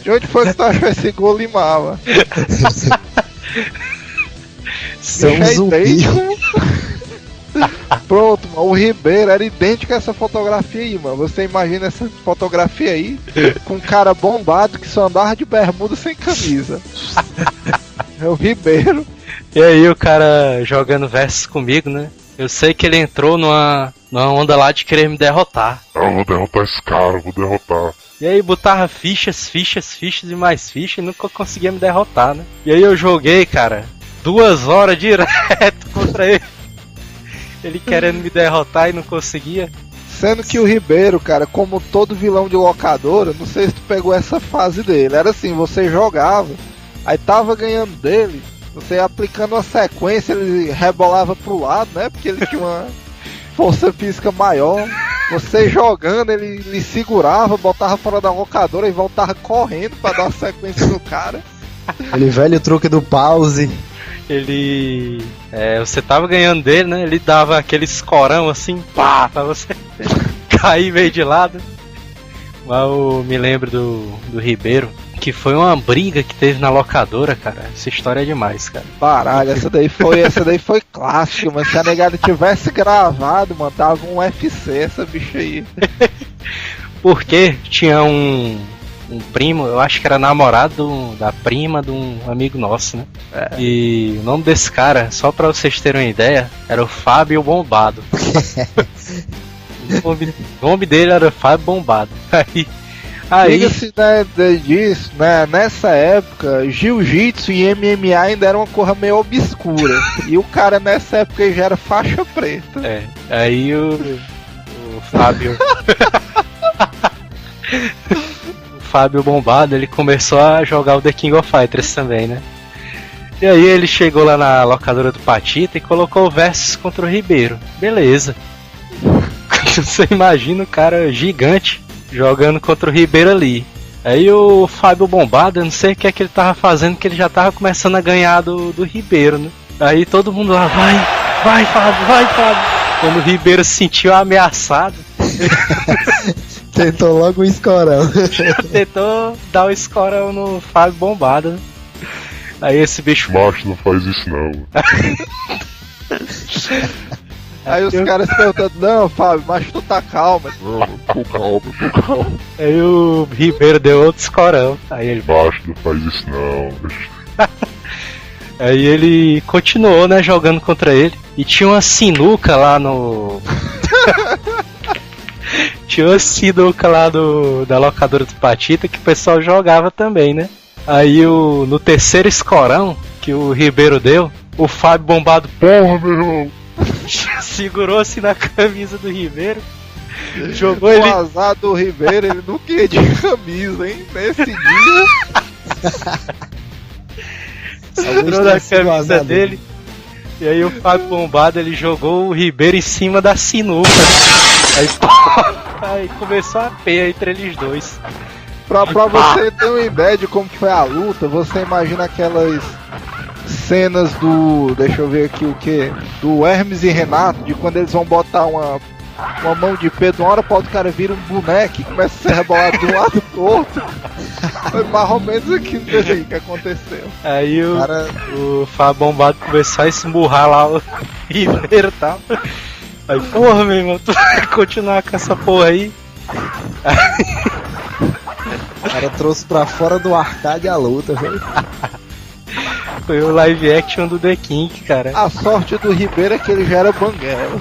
Speaker 6: De onde foi que tu achou esse Golimar, mano?
Speaker 5: São
Speaker 6: Bicho, é
Speaker 5: zumbi.
Speaker 6: idêntico. Pronto, mano, o Ribeiro era idêntico a essa fotografia aí, mano. Você imagina essa fotografia aí com um cara bombado que só andava de bermuda sem camisa. É o Ribeiro.
Speaker 4: E aí o cara jogando versus comigo, né? Eu sei que ele entrou numa onda lá de querer me derrotar.
Speaker 3: Eu vou derrotar esse cara, vou derrotar.
Speaker 4: E aí botava fichas e mais fichas e nunca conseguia me derrotar, né? E aí eu joguei, cara, 2 horas direto contra ele. Ele querendo me derrotar e não conseguia.
Speaker 6: Sendo que o Ribeiro, cara, como todo vilão de locadora, não sei se tu pegou essa fase dele. Era assim, você jogava, aí tava ganhando dele, você ia aplicando uma sequência, ele rebolava pro lado, né? Porque ele tinha uma força física maior. Você jogando, ele lhe segurava, botava fora da locadora e voltava correndo pra dar uma sequência no cara.
Speaker 5: Aquele velho truque do pause.
Speaker 4: Você tava ganhando dele, né? Ele dava aquele escorão assim, pá, pra você cair meio de lado. Mas eu me lembro do Ribeiro, que foi uma briga que teve na locadora, cara. Essa história é demais, cara.
Speaker 6: Baralho, essa daí foi clássica, mas se a negada tivesse gravado, mano, dava um UFC essa bicha aí.
Speaker 4: Porque tinha um primo, eu acho que era namorado da prima de um amigo nosso, né?
Speaker 6: É.
Speaker 4: E o nome desse cara, só pra vocês terem uma ideia, era o Fábio Bombado. O nome dele era Fábio Bombado. Aí
Speaker 6: Diga-se disso, né? Nessa época, Jiu-Jitsu e MMA ainda era uma coisa meio obscura. E o cara nessa época já era faixa preta.
Speaker 4: Aí o Fábio. Fábio Bombado, ele começou a jogar o The King of Fighters também, né? E aí ele chegou lá na locadora do Patita e colocou o versus contra o Ribeiro. Beleza. Você imagina o cara gigante jogando contra o Ribeiro ali. Aí o Fábio Bombado, eu não sei o que é que ele tava fazendo, que ele já tava começando a ganhar do Ribeiro, né? Aí todo mundo lá, vai Fábio, vai Fábio. Quando o Ribeiro se sentiu ameaçado,
Speaker 5: tentou logo um escorão.
Speaker 4: tentou dar o escorão no Fábio Bombado, né? Aí esse bicho...
Speaker 3: Macho, não faz isso não.
Speaker 6: Aí os caras perguntando, não, Fábio, mas tu tá calmo.
Speaker 3: Tô calmo.
Speaker 4: Aí o Ribeiro deu outro escorão. Aí ele.
Speaker 3: Baixo, não faz isso não.
Speaker 4: Aí ele continuou, né, jogando contra ele. E tinha uma sinuca lá no. Tinha uma sinuca lá da locadora do Patita que o pessoal jogava também, né? Aí no terceiro escorão que o Ribeiro deu, o Fábio bombado,
Speaker 3: Porra, meu irmão.
Speaker 4: segurou assim na camisa do Ribeiro, jogou
Speaker 6: O
Speaker 4: ele.
Speaker 6: azar do Ribeiro, ele não queria de camisa, hein? Nesse dia.
Speaker 4: Segurou na camisa dele. E aí o Fábio bombado, ele jogou o Ribeiro em cima da sinuca. Aí começou a peia entre eles dois.
Speaker 6: Pra você ter uma ideia de como que foi a luta, você imagina aquelas cenas do... Deixa eu ver aqui o que? Do Hermes e Renato, de quando eles vão botar uma mão de Pedro, uma hora pra outra o cara vira um boneco e começa a ser rebolado de um lado pro outro. Foi mais ou menos aquilo que aconteceu.
Speaker 4: Aí o Fábio bombado começou a esmurrar lá o Ribeiro e tal. Aí, porra, meu irmão, tu vai continuar com essa porra aí?
Speaker 5: O cara trouxe pra fora do arcade a luta, viu?
Speaker 4: Foi o live action do The King, cara.
Speaker 6: A sorte do Ribeiro é que ele já era banguela.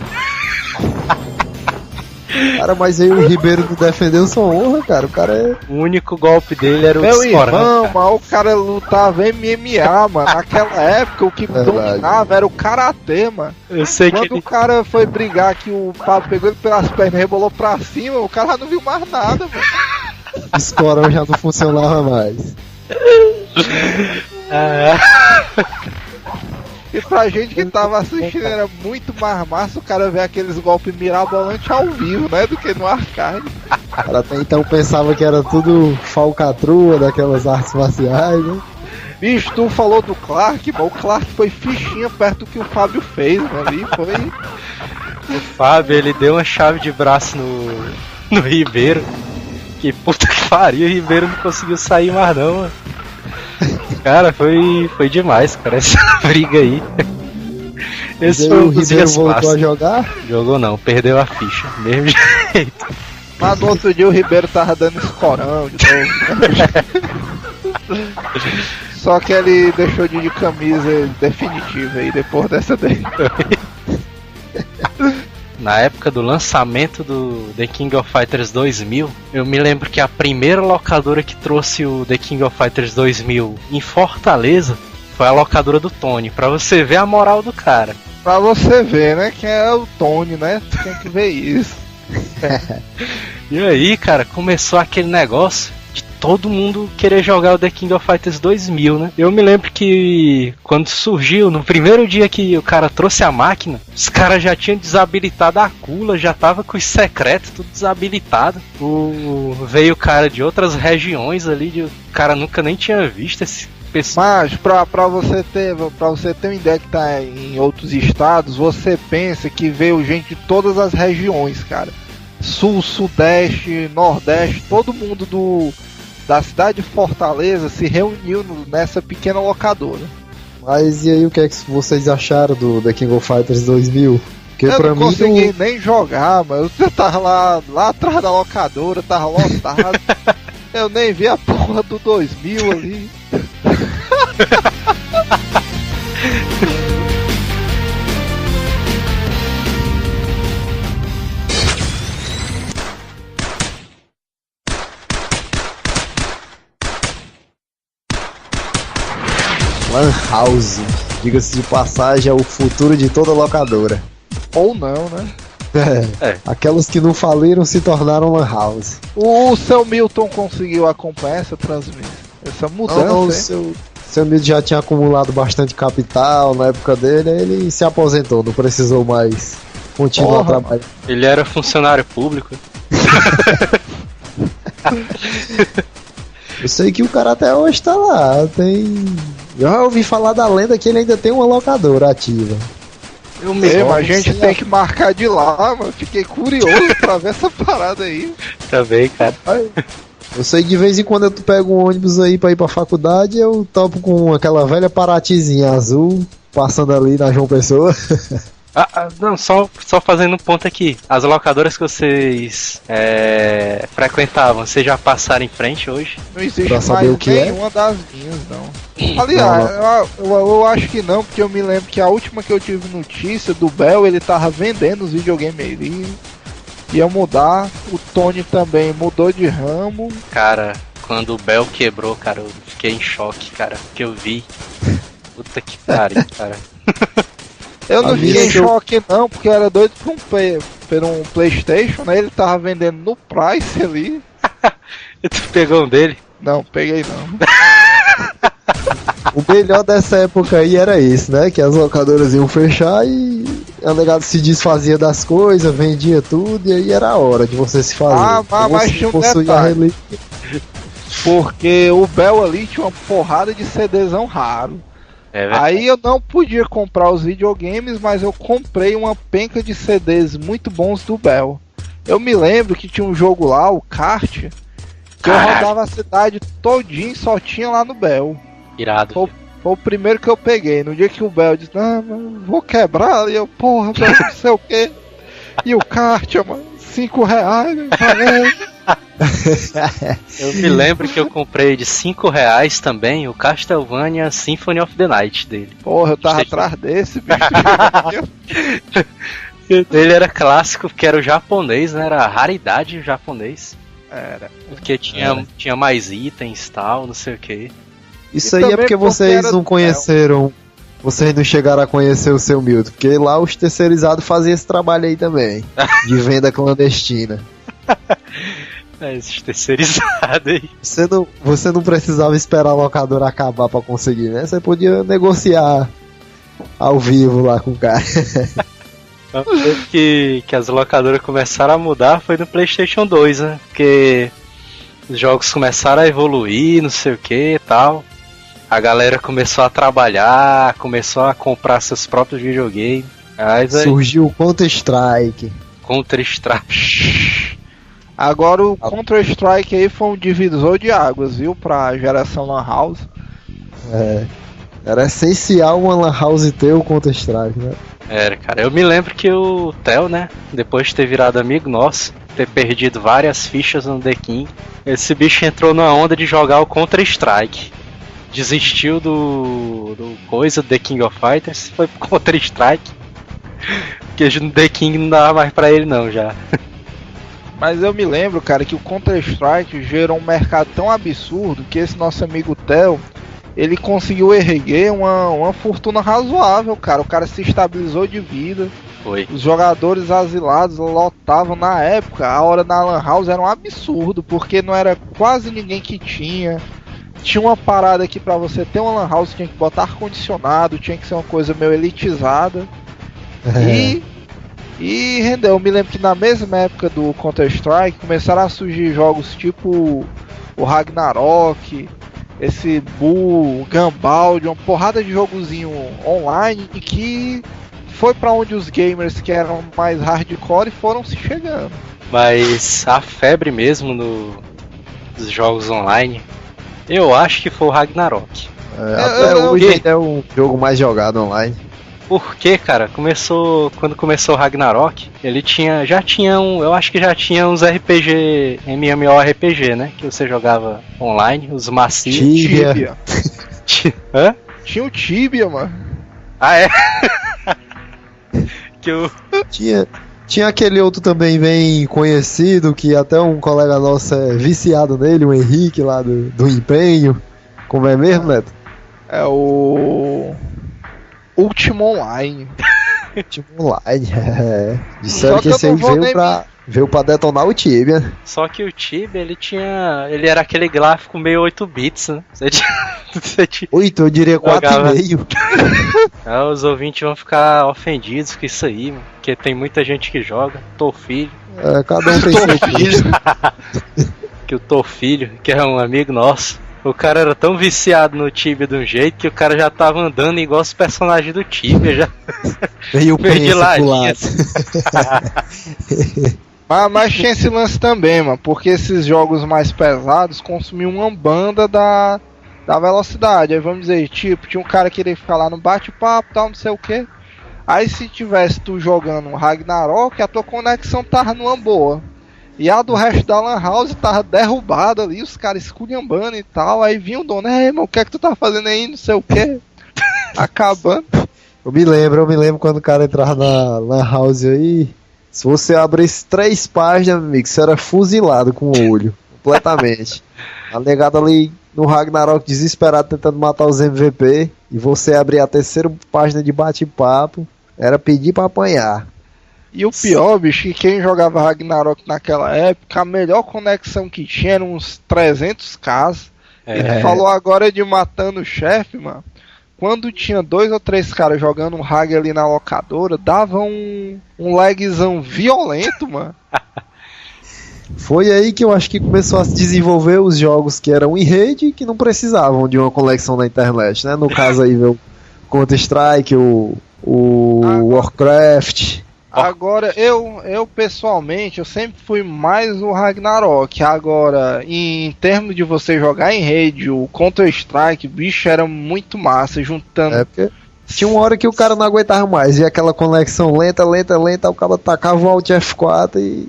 Speaker 5: Cara, mas aí o Ribeiro não defendeu sua honra, cara. O cara é.
Speaker 4: O único golpe dele era o
Speaker 6: Meu
Speaker 4: escorão,
Speaker 6: irmão,
Speaker 4: cara.
Speaker 6: mas o cara lutava MMA, mano. Naquela época o que dominava era o karatê, mano.
Speaker 4: Eu sei
Speaker 6: Quando
Speaker 4: que
Speaker 6: o
Speaker 4: ele...
Speaker 6: cara foi brigar que o Fábio pegou ele pelas pernas e rebolou pra cima, o cara já não viu mais nada, mano.
Speaker 5: O escorão já não funcionava mais.
Speaker 6: E pra gente que tava assistindo era muito mais massa o cara ver aqueles golpes mirabolantes ao vivo, né? Do que no arcade.
Speaker 5: O cara até então pensava que era tudo falcatrua daquelas artes marciais, né?
Speaker 6: Bicho, tu falou do Clark, mas o Clark foi fichinha perto do que o Fábio fez, mano. Ali foi.
Speaker 4: O Fábio, ele deu uma chave de braço no Ribeiro. Que puta que pariu, o Ribeiro não conseguiu sair mais não, mano. Cara, foi demais, cara, essa briga aí. Esse foi
Speaker 5: o
Speaker 4: um dos
Speaker 5: Ribeiro
Speaker 4: dias
Speaker 5: voltou
Speaker 4: fáceis.
Speaker 5: a jogar?
Speaker 4: Jogou não, perdeu a ficha, mesmo jeito.
Speaker 6: Mas no outro dia o Ribeiro tava dando escorão de novo. Só que ele deixou de ir de camisa definitiva aí, depois dessa daí.
Speaker 4: Na época do lançamento do The King of Fighters 2000, eu me lembro que a primeira locadora que trouxe o The King of Fighters 2000 em Fortaleza foi a locadora do Tony, pra você ver a moral do cara.
Speaker 6: Pra você ver, né, que é o Tony, né, tem que ver isso.
Speaker 4: E aí, cara, começou aquele negócio de todo mundo querer jogar o The King of Fighters 2000, né? Eu me lembro que quando surgiu, no primeiro dia que o cara trouxe a máquina, os caras já tinham desabilitado a Cula, já tava com os secretos tudo desabilitado. Veio o cara de outras regiões ali, o cara nunca nem tinha visto esse pessoal.
Speaker 6: Mas pra você ter uma ideia que tá em outros estados, você pensa que veio gente de todas as regiões, cara. Sul, Sudeste, Nordeste, todo mundo da cidade de Fortaleza se reuniu nessa pequena locadora.
Speaker 5: Mas e aí, o que é que vocês acharam do The King of Fighters 2000? Porque
Speaker 6: Eu
Speaker 5: pra
Speaker 6: não
Speaker 5: mim
Speaker 6: consegui nem jogar, mas eu tava lá atrás da locadora, tava lotado. Eu nem vi a porra do 2000 ali.
Speaker 5: Lan House, diga-se de passagem, é o futuro de toda locadora.
Speaker 6: Ou não, né?
Speaker 5: Aquelas que não faliram se tornaram Lan House.
Speaker 6: O seu Milton conseguiu acompanhar essa transmissão, essa mudança,
Speaker 5: Não,
Speaker 6: hein?
Speaker 5: seu Milton já tinha acumulado bastante capital na época dele, aí ele se aposentou, não precisou mais continuar trabalhando.
Speaker 4: Ele era funcionário público.
Speaker 5: Eu sei que o cara até hoje tá lá, eu já ouvi falar da lenda que ele ainda tem uma locadora ativa.
Speaker 6: Mas a gente tem que marcar de lá, mano. Fiquei curioso pra ver essa parada aí.
Speaker 4: Também, cara.
Speaker 5: Eu sei que de vez em quando eu pego um ônibus aí pra ir pra faculdade, eu topo com aquela velha Paratizinha azul, passando ali na João Pessoa.
Speaker 4: Não, só fazendo um ponto aqui. As locadoras que vocês frequentavam, vocês já passaram em frente hoje?
Speaker 6: Não existe
Speaker 5: Pra saber
Speaker 6: mais
Speaker 5: o que é?
Speaker 6: nenhuma das minhas, não. Aliás, eu acho que não, porque eu me lembro que a última que eu tive notícia do Bel, ele tava vendendo os videogames, ele ia mudar. O Tony também mudou de ramo.
Speaker 4: Cara, quando o Bel quebrou, cara, eu fiquei em choque, cara, porque eu vi. Puta que pariu, cara.
Speaker 6: Eu não fiquei em choque não, porque eu era doido por um PlayStation, né? Ele tava vendendo no Price ali.
Speaker 4: E tu pegou um dele?
Speaker 6: Não, peguei não.
Speaker 5: O melhor dessa época aí era esse, né? Que as locadoras iam fechar e a negada se desfazia das coisas, vendia tudo, e aí era a hora de você se fazer.
Speaker 6: Mas tinha um detalhe. Porque o Bel ali tinha uma porrada de CDzão raro. Aí eu não podia comprar os videogames, mas eu comprei uma penca de CDs muito bons do Bel. Eu me lembro que tinha um jogo lá, o Kart, que eu rodava a cidade todinha e só tinha lá no Bel.
Speaker 4: Irado.
Speaker 6: Foi o primeiro que eu peguei. No dia que o Bel disse, não, vou quebrar, e eu, porra, Bel, não sei o que. E o Kart, mano, R$5, valeu.
Speaker 4: Eu me lembro que eu comprei de R$5 também o Castlevania Symphony of the Night dele.
Speaker 6: Porra, eu tava atrás desse, bicho.
Speaker 4: Ele era clássico, porque era o japonês, né? Era a raridade japonês.
Speaker 6: Era.
Speaker 4: Porque tinha mais itens e tal, não sei o que.
Speaker 5: Isso aí é porque vocês não conheceram. Vocês não chegaram a conhecer o seu Milton, porque lá os terceirizados faziam esse trabalho aí também. De venda clandestina.
Speaker 4: Esses terceirizados aí.
Speaker 5: Você não precisava esperar a locadora acabar pra conseguir, né? Você podia negociar ao vivo lá com o cara.
Speaker 4: Que as locadoras começaram a mudar foi no PlayStation 2, né? Porque os jogos começaram a evoluir, não sei o que e tal. A galera começou a trabalhar, começou a comprar seus próprios videogames.
Speaker 5: Surgiu o Counter-Strike.
Speaker 4: Counter-Strike.
Speaker 6: Agora o Counter-Strike aí foi um divisor de águas, viu? Pra geração Lan House.
Speaker 5: Era essencial uma Lan House ter o Counter-Strike, né?
Speaker 4: Era, cara. Eu me lembro que o Theo, né? Depois de ter virado amigo nosso, ter perdido várias fichas no The King, esse bicho entrou na onda de jogar o Counter-Strike. Desistiu do coisa, The King of Fighters, foi pro Counter-Strike. Porque no The King não dava mais pra ele não, já.
Speaker 6: Mas eu me lembro, cara, que o Counter-Strike gerou um mercado tão absurdo que esse nosso amigo Theo, ele conseguiu erguer uma fortuna razoável, cara. O cara se estabilizou de vida.
Speaker 4: Foi.
Speaker 6: Os jogadores asilados lotavam na época. A hora na Lan House era um absurdo, porque não era quase ninguém que tinha. Tinha uma parada que pra você ter uma Lan House tinha que botar ar-condicionado, tinha que ser uma coisa meio elitizada. E rendeu. Eu me lembro que na mesma época do Counter-Strike começaram a surgir jogos tipo o Ragnarok, esse Bull, Gunbound, uma porrada de jogozinho online que foi pra onde os gamers que eram mais hardcore foram se chegando.
Speaker 4: Mas a febre mesmo dos jogos online, eu acho que foi o Ragnarok.
Speaker 5: Até hoje é o jogo mais jogado online.
Speaker 4: Porque, cara, quando começou o Ragnarok, ele já tinha eu acho que já tinha uns RPG, MMORPG, né? Que você jogava online, os macios.
Speaker 5: Tibia.
Speaker 4: Hã?
Speaker 6: Tinha o Tibia, mano.
Speaker 4: Ah, é?
Speaker 5: Tinha aquele outro também bem conhecido, que até um colega nosso é viciado nele, o Henrique lá do Empenho. Como é mesmo, Neto?
Speaker 6: É o Ultima Online.
Speaker 5: Ultima Online, Disseram que esse aí veio pra detonar o Tibia.
Speaker 4: Só que o Tibia, ele era aquele gráfico meio 8 bits, né? Você
Speaker 5: 8, eu diria 4,5.
Speaker 4: Os ouvintes vão ficar ofendidos com isso aí, mano. Porque tem muita gente que joga. Torfilho.
Speaker 5: Cada um tem seu filho.
Speaker 4: Que o Torfilho, que é um amigo nosso, o cara era tão viciado no Tibia de um jeito que o cara já tava andando igual os personagens do Tibia, já.
Speaker 5: Meio
Speaker 4: de ladinho.
Speaker 6: Mas tinha esse lance também, mano, porque esses jogos mais pesados consumiam uma banda da velocidade. Aí vamos dizer, tipo, tinha um cara que queria ficar lá no bate-papo, tal, não sei o que. Aí se tivesse tu jogando um Ragnarok, a tua conexão tava numa boa. E a do resto da Lan House tava derrubada ali, os caras esculhambando e tal. Aí vinha o dono, irmão, o que é que tu tá fazendo aí, não sei o que. Acabando.
Speaker 5: Eu me lembro quando o cara entrava na Lan House aí. Se você abrisse 3 páginas, meu amigo, você era fuzilado com o olho. Completamente. A negada ali no Ragnarok desesperado tentando matar os MVP. E você abrir a 3ª página de bate-papo, era pedir pra apanhar.
Speaker 6: E o pior, bicho, que quem jogava Ragnarok naquela época, a melhor conexão que tinha era uns 300k. Ele falou agora de matando o chefe, mano. Quando tinha 2 ou 3 caras jogando um Rag ali na locadora, dava um lagzão violento, mano.
Speaker 5: Foi aí que eu acho que começou a se desenvolver os jogos que eram em rede e que não precisavam de uma conexão na internet, né? No caso aí, o Counter-Strike, o Warcraft.
Speaker 6: Agora, eu pessoalmente, eu sempre fui mais o Ragnarok. Agora, em termos de você jogar em rede, o Counter-Strike, bicho, era muito massa, juntando...
Speaker 5: É, porque tinha uma hora que o cara não aguentava mais, e aquela conexão lenta, o cara tacava o Alt F4 e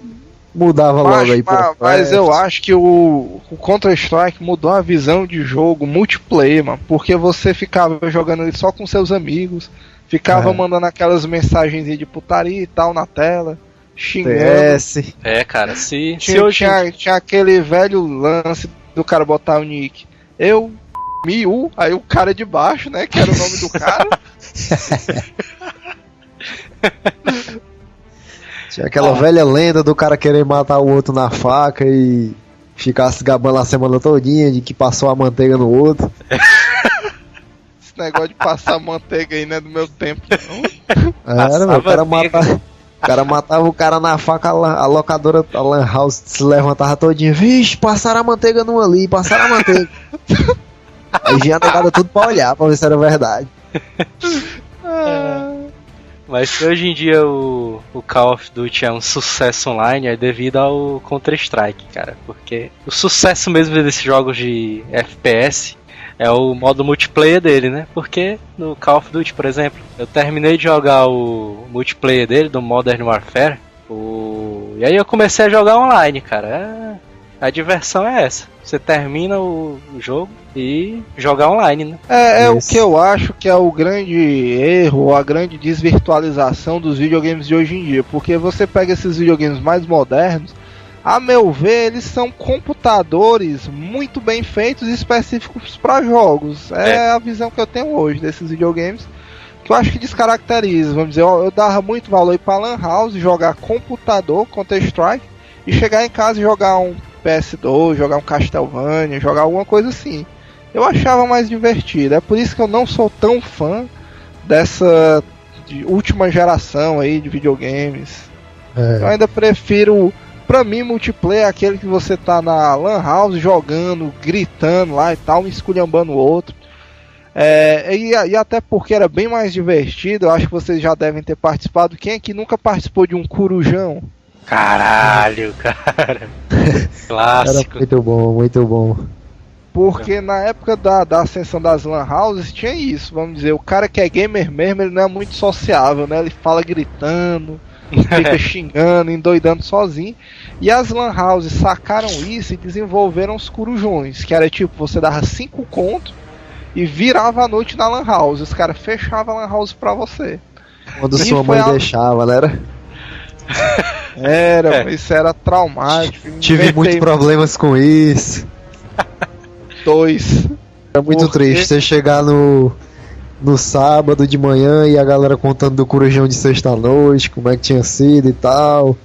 Speaker 5: mudava logo aí.
Speaker 6: Mas eu acho que o Counter-Strike mudou a visão de jogo multiplayer, mano, porque você ficava jogando ele só com seus amigos, ficava mandando aquelas mensagens de putaria e tal na tela, xingando.
Speaker 5: TS.
Speaker 4: Cara,
Speaker 6: tinha aquele velho lance do cara botar o nick. Aí o cara de baixo, né, que era o nome do cara.
Speaker 5: Tinha aquela velha lenda do cara querer matar o outro na faca e ficar se gabando a semana todinha de que passou a manteiga no outro.
Speaker 6: Esse negócio de passar manteiga aí não é do meu tempo, não.
Speaker 5: Era, meu, o cara matava o cara na faca, a locadora, a Lan House se levantava todinha. Vixe, passaram a manteiga num ali, passaram a manteiga. Aí vinha a negada tudo pra olhar, pra ver se era verdade.
Speaker 4: Mas hoje em dia o Call of Duty é um sucesso online é devido ao Counter-Strike, cara. Porque o sucesso mesmo desses jogos de FPS é o modo multiplayer dele, né? Porque no Call of Duty, por exemplo, eu terminei de jogar o multiplayer dele, do Modern Warfare, e aí eu comecei a jogar online, cara. A diversão é essa. Você termina o jogo e jogar online, né?
Speaker 6: É o que eu acho que é o grande erro, a grande desvirtualização dos videogames de hoje em dia. Porque você pega esses videogames mais modernos, a meu ver, eles são computadores muito bem feitos e específicos para jogos. É a visão que eu tenho hoje desses videogames, que eu acho que descaracteriza. Vamos dizer, eu dava muito valor para Lan House, jogar computador, Counter-Strike, e chegar em casa e jogar um PS2, jogar um Castlevania, jogar alguma coisa assim. Eu achava mais divertido. É por isso que eu não sou tão fã dessa última geração aí de videogames. Eu ainda prefiro, pra mim, multiplayer, aquele que você tá na Lan House jogando, gritando lá e tal, esculhambando o outro. E até porque era bem mais divertido. Eu acho que vocês já devem ter participado. Quem é que nunca participou de um corujão?
Speaker 4: Caralho, cara. Clássico.
Speaker 5: Era muito bom, muito bom.
Speaker 6: Porque na época da ascensão das Lan Houses tinha isso, vamos dizer, o cara que é gamer mesmo, ele não é muito sociável, né? Ele fala gritando, fica xingando, endoidando sozinho. E as Lan Houses sacaram isso e desenvolveram os corujões, que era tipo, você dava 5 contos e virava a noite na Lan House. Os caras fechavam a Lan House pra você.
Speaker 5: Quando sua mãe deixava, né?
Speaker 6: Isso era traumático.
Speaker 5: Tive muitos problemas com isso.
Speaker 6: 2.
Speaker 5: Era muito triste você chegar no sábado de manhã e a galera contando do corujão de sexta-noite, como é que tinha sido e tal.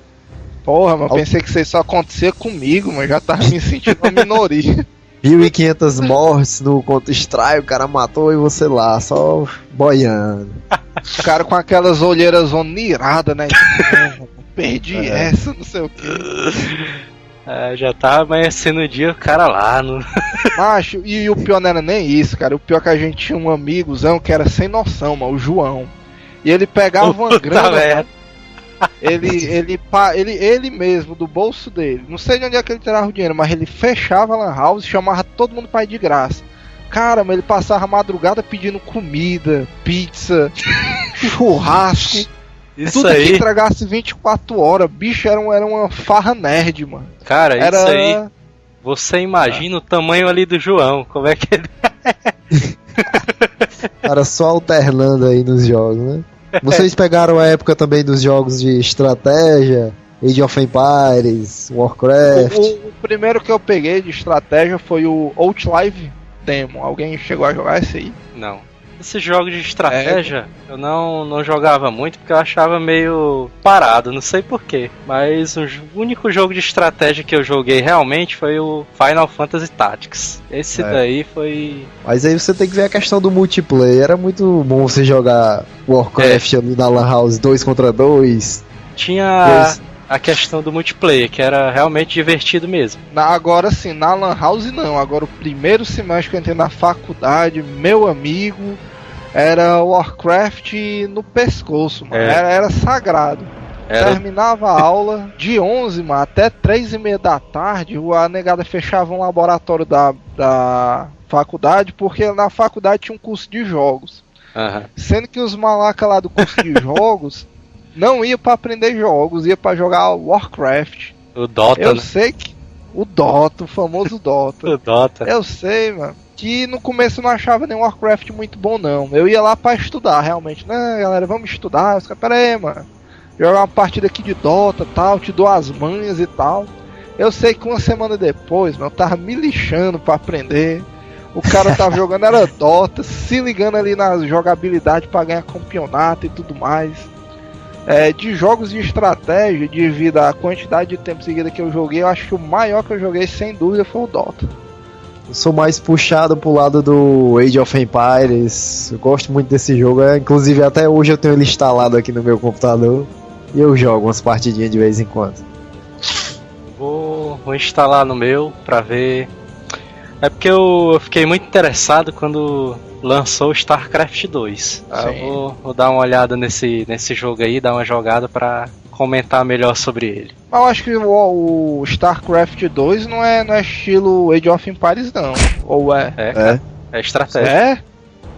Speaker 6: Porra, mas pensei que isso só acontecia comigo, mas já tava me sentindo uma minoria.
Speaker 5: 1.500 mortes no Counter-Strike, o cara matou e você lá, só boiando.
Speaker 6: O cara com aquelas olheiras oniradas, né? Perdi essa, não sei o que.
Speaker 4: Já tava amanhecendo o dia, o cara lá no...
Speaker 6: Macho, e o pior não era nem isso, cara. O pior é que a gente tinha um amigozão que era sem noção, mano, o João. E ele pegava uma grana, ele mesmo, do bolso dele, não sei de onde é que ele tirava o dinheiro, mas ele fechava a Lan House e chamava todo mundo pra ir de graça. Cara, mas ele passava a madrugada pedindo comida, pizza, churrasco.
Speaker 4: Isso
Speaker 6: Tudo
Speaker 4: aí.
Speaker 6: que entregasse 24 horas. Bicho, era uma farra nerd, mano.
Speaker 4: Cara,
Speaker 6: Era...
Speaker 4: isso aí. Você imagina o tamanho ali do João. Como é que ele.
Speaker 5: Cara, só alternando aí nos jogos, né? Vocês pegaram a época também dos jogos de estratégia, Age of Empires, Warcraft.
Speaker 6: O primeiro que eu peguei de estratégia foi o Outlive Demo. Alguém chegou a jogar esse aí?
Speaker 4: Não. Esses jogos de estratégia eu não jogava muito porque eu achava meio parado, não sei porquê. Mas o único jogo de estratégia que eu joguei realmente foi o Final Fantasy Tactics. Esse daí foi...
Speaker 5: Mas aí você tem que ver a questão do multiplayer. Era muito bom você jogar Warcraft ali na Lan House 2 contra 2.
Speaker 4: Tinha a questão do multiplayer, que era realmente divertido mesmo.
Speaker 6: Agora sim, na Lan House não. Agora o primeiro semestre que eu entrei na faculdade, meu amigo, era Warcraft no pescoço, mano. Era sagrado. Terminava a aula de 11, mano, até 3:30 da tarde, a negada fechava um laboratório da faculdade, porque na faculdade tinha um curso de jogos. Sendo que os malacas lá do curso de jogos não ia pra aprender jogos, ia pra jogar Warcraft.
Speaker 4: O Dota,
Speaker 6: Eu
Speaker 4: né?
Speaker 6: sei que... O Dota, o famoso Dota.
Speaker 4: O Dota.
Speaker 6: Eu sei, mano, que no começo eu não achava nem Warcraft muito bom, não. Eu ia lá pra estudar, realmente. Né, galera, vamos estudar. Os caras, pera aí, mano. Jogar uma partida aqui de Dota e tal, te dou as manhas e tal. Eu sei que uma semana depois, mano, eu tava me lixando pra aprender. O cara tava jogando, era Dota, se ligando ali na jogabilidade pra ganhar campeonato e tudo mais. De jogos de estratégia, devido à quantidade de tempo seguida que eu joguei, eu acho que o maior que eu joguei, sem dúvida, foi o Dota.
Speaker 5: Eu sou mais puxado pro lado do Age of Empires. Eu gosto muito desse jogo. Inclusive, até hoje eu tenho ele instalado aqui no meu computador. E eu jogo umas partidinhas de vez em quando.
Speaker 4: Vou instalar no meu pra ver. É porque eu fiquei muito interessado quando lançou o StarCraft 2. Eu vou dar uma olhada nesse jogo aí, dar uma jogada pra comentar melhor sobre ele.
Speaker 6: Mas eu acho que o StarCraft 2 não é estilo Age of Empires, não. Ou é?
Speaker 4: É estratégia.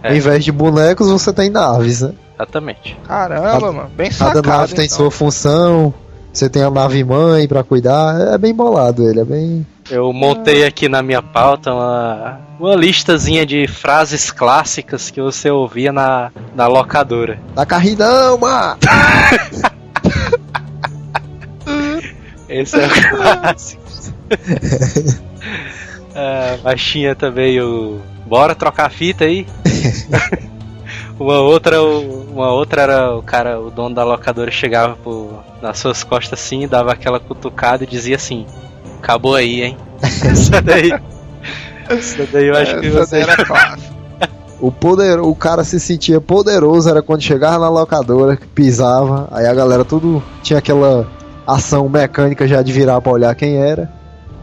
Speaker 5: Ao invés de bonecos, você tem naves, né?
Speaker 4: Exatamente.
Speaker 6: Caramba, mano. Bem sacado.
Speaker 5: Cada nave tem sua função. Você tem a nave mãe pra cuidar. É bem bolado ele, é bem...
Speaker 4: Eu montei aqui na minha pauta uma listazinha de frases clássicas que você ouvia na locadora.
Speaker 5: Dá carrinho não, mano!
Speaker 4: Esse é o clássico. Mas tinha também o... Bora trocar fita aí? Uma outra era o dono da locadora chegava nas suas costas assim, dava aquela cutucada e dizia assim: acabou aí, hein? Essa daí eu acho que você
Speaker 6: era clássico.
Speaker 5: O cara se sentia poderoso era quando chegava na locadora, que pisava, aí a galera tudo tinha aquela ação mecânica já de virar pra olhar quem era.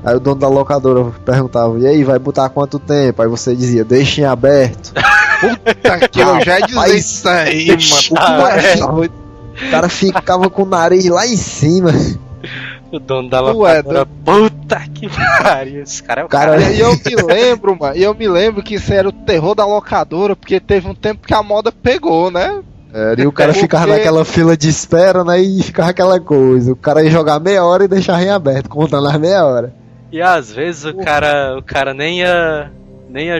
Speaker 5: Aí o dono da locadora perguntava: e aí, vai botar quanto tempo? Aí você dizia: deixa em aberto.
Speaker 6: Puta que eu já ia dizer isso aí, mano.
Speaker 5: O cara ficava com o nariz lá em cima.
Speaker 4: O dono da locadora, puta que pariu, esse cara é o cara.
Speaker 6: E eu me lembro que isso era o terror da locadora, porque teve um tempo que a moda pegou, né?
Speaker 5: E o cara ficava naquela fila de espera, né? E ficava aquela coisa. O cara ia jogar meia hora e deixar em aberto, contando as meia hora.
Speaker 4: E às vezes o cara nem ia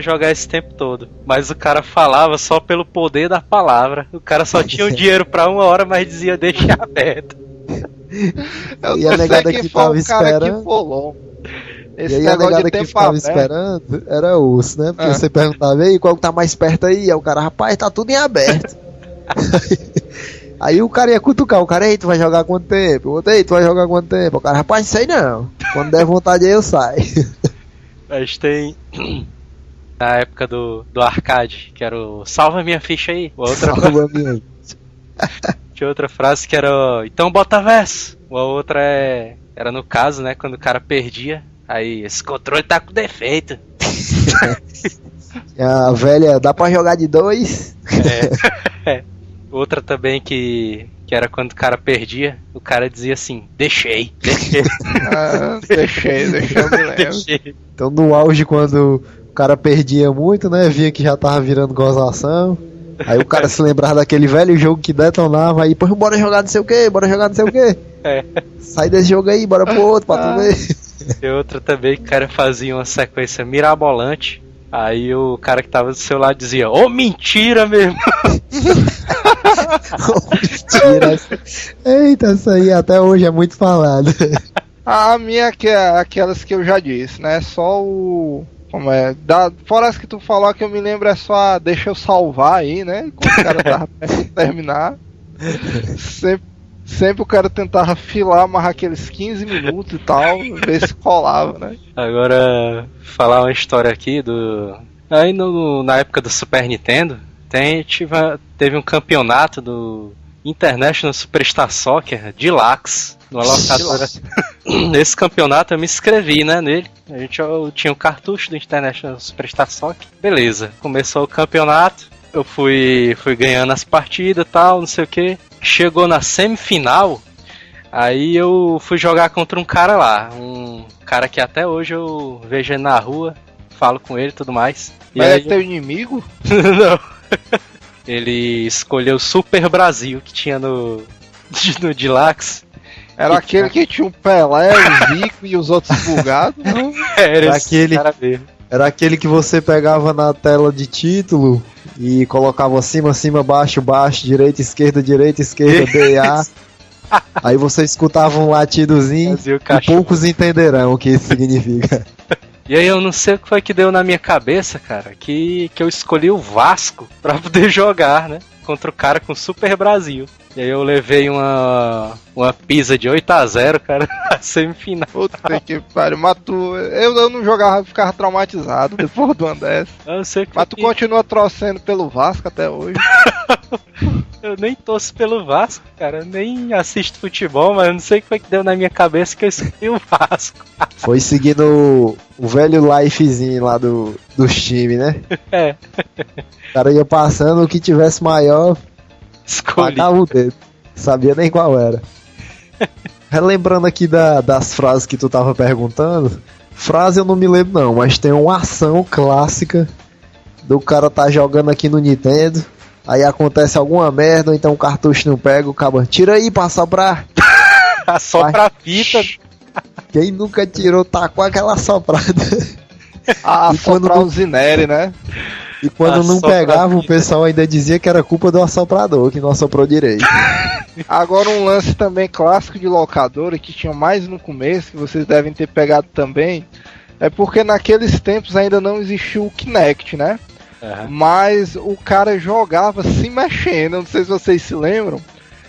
Speaker 4: jogar esse tempo todo. Mas o cara falava só pelo poder da palavra. O cara só tinha o dinheiro pra 1 hora, mas dizia deixa aberto.
Speaker 5: E a negada que tava esperando.
Speaker 6: Esse
Speaker 5: e aí a negada que ficava esperando era osso, né? Porque você perguntava: ei, qual que tá mais perto aí? Aí o cara: rapaz, tá tudo em aberto. Aí o cara ia cutucar, o cara: ei, tu vai jogar quanto tempo? Outro: ei, tu vai jogar quanto tempo? O cara: rapaz, sei não. Quando der vontade aí eu saio.
Speaker 4: Mas tem... Na época do arcade, que era o salva minha ficha aí.
Speaker 5: Salva minha.
Speaker 4: Tinha outra frase que era então bota verso. A outra era no caso, né, quando o cara perdia. Aí, esse controle tá com defeito.
Speaker 5: A velha, dá pra jogar de 2?
Speaker 4: Outra também que era quando o cara perdia, o cara dizia assim: deixei.
Speaker 6: Deixei, eu me lembro.
Speaker 5: Então no auge, quando o cara perdia muito, né, via que já tava virando gozação, Aí o cara se lembrava daquele velho jogo que detonava, aí, pô, bora jogar não sei o que, bora jogar não sei o que.
Speaker 4: É.
Speaker 5: Sai desse jogo aí, bora pro outro pra tu ver.
Speaker 4: E outra também que o cara fazia uma sequência mirabolante. Aí o cara que tava do seu lado dizia, ô mentira mesmo!
Speaker 5: Mentira. Eita, essa aí até hoje é muito falada.
Speaker 6: A minha que é aquelas que eu já disse, né? Só o... Como é? Fora as que tu falou que eu me lembro é só a deixa eu salvar aí, né? Quando o cara tava perto de terminar. Sempre o cara tentava filar, amarrar aqueles 15 minutos e tal, ver se colava, né?
Speaker 4: Agora, falar uma história aqui do... Aí na época do Super Nintendo, teve um campeonato do International Superstar Soccer Deluxe, numa locadora. Nesse campeonato eu me inscrevi, né, nele. Eu tinha um cartucho do International Superstar Soccer. Beleza, começou o campeonato, eu fui ganhando as partidas e tal, não sei o que. Chegou na semifinal, aí eu fui jogar contra um cara lá. Um cara que até hoje eu vejo ele na rua, falo com ele e tudo mais.
Speaker 6: Mas
Speaker 4: e
Speaker 6: é
Speaker 4: aí...
Speaker 6: teu inimigo?
Speaker 4: Não. Ele escolheu o Super Brasil que tinha no Deluxe.
Speaker 6: Era aquele que tinha o Pelé, o Zico e os outros bugados? Não?
Speaker 4: Era esse cara mesmo.
Speaker 5: Era aquele que você pegava na tela de título e colocava cima, baixo, direita, esquerda, BA. Aí você escutava um latidozinho e poucos entenderão o que isso significa.
Speaker 4: E aí eu não sei o que foi que deu na minha cabeça, cara, que eu escolhi o Vasco pra poder jogar, né? Contra o cara com Super Brasil. E aí eu levei uma pizza de 8-0, cara, na semifinal.
Speaker 6: Puta que pariu, mas eu não jogava, ficava traumatizado depois de uma dessa. Mas tu continua torcendo pelo Vasco até hoje.
Speaker 4: Eu nem torço pelo Vasco, cara, eu nem assisto futebol, mas eu não sei o que foi que deu na minha cabeça que eu escolhi o Vasco.
Speaker 5: Foi seguindo o velho lifezinho lá dos times, né?
Speaker 4: É.
Speaker 5: O cara ia passando, o que tivesse maior,
Speaker 4: escolhi.
Speaker 5: Pagava o dedo. Sabia nem qual era. Relembrando aqui das frases que tu tava perguntando. Frase eu não me lembro não, mas tem uma ação clássica do cara tá jogando aqui no Nintendo. Aí acontece alguma merda, ou então o cartucho não pega, o cabo tira aí pra soprar.
Speaker 4: Assopra a fita.
Speaker 5: Quem nunca tirou, tacou aquela soprada.
Speaker 6: Assoprar o Zineri, né?
Speaker 5: E quando não pegava, o pessoal ainda dizia que era culpa do assoprador, que não assoprou direito.
Speaker 6: Agora um lance também clássico de locadora, que tinha mais no começo, que vocês devem ter pegado também, é porque naqueles tempos ainda não existiu o Kinect, né? Uhum. Mas o cara jogava se mexendo, não sei se vocês se lembram,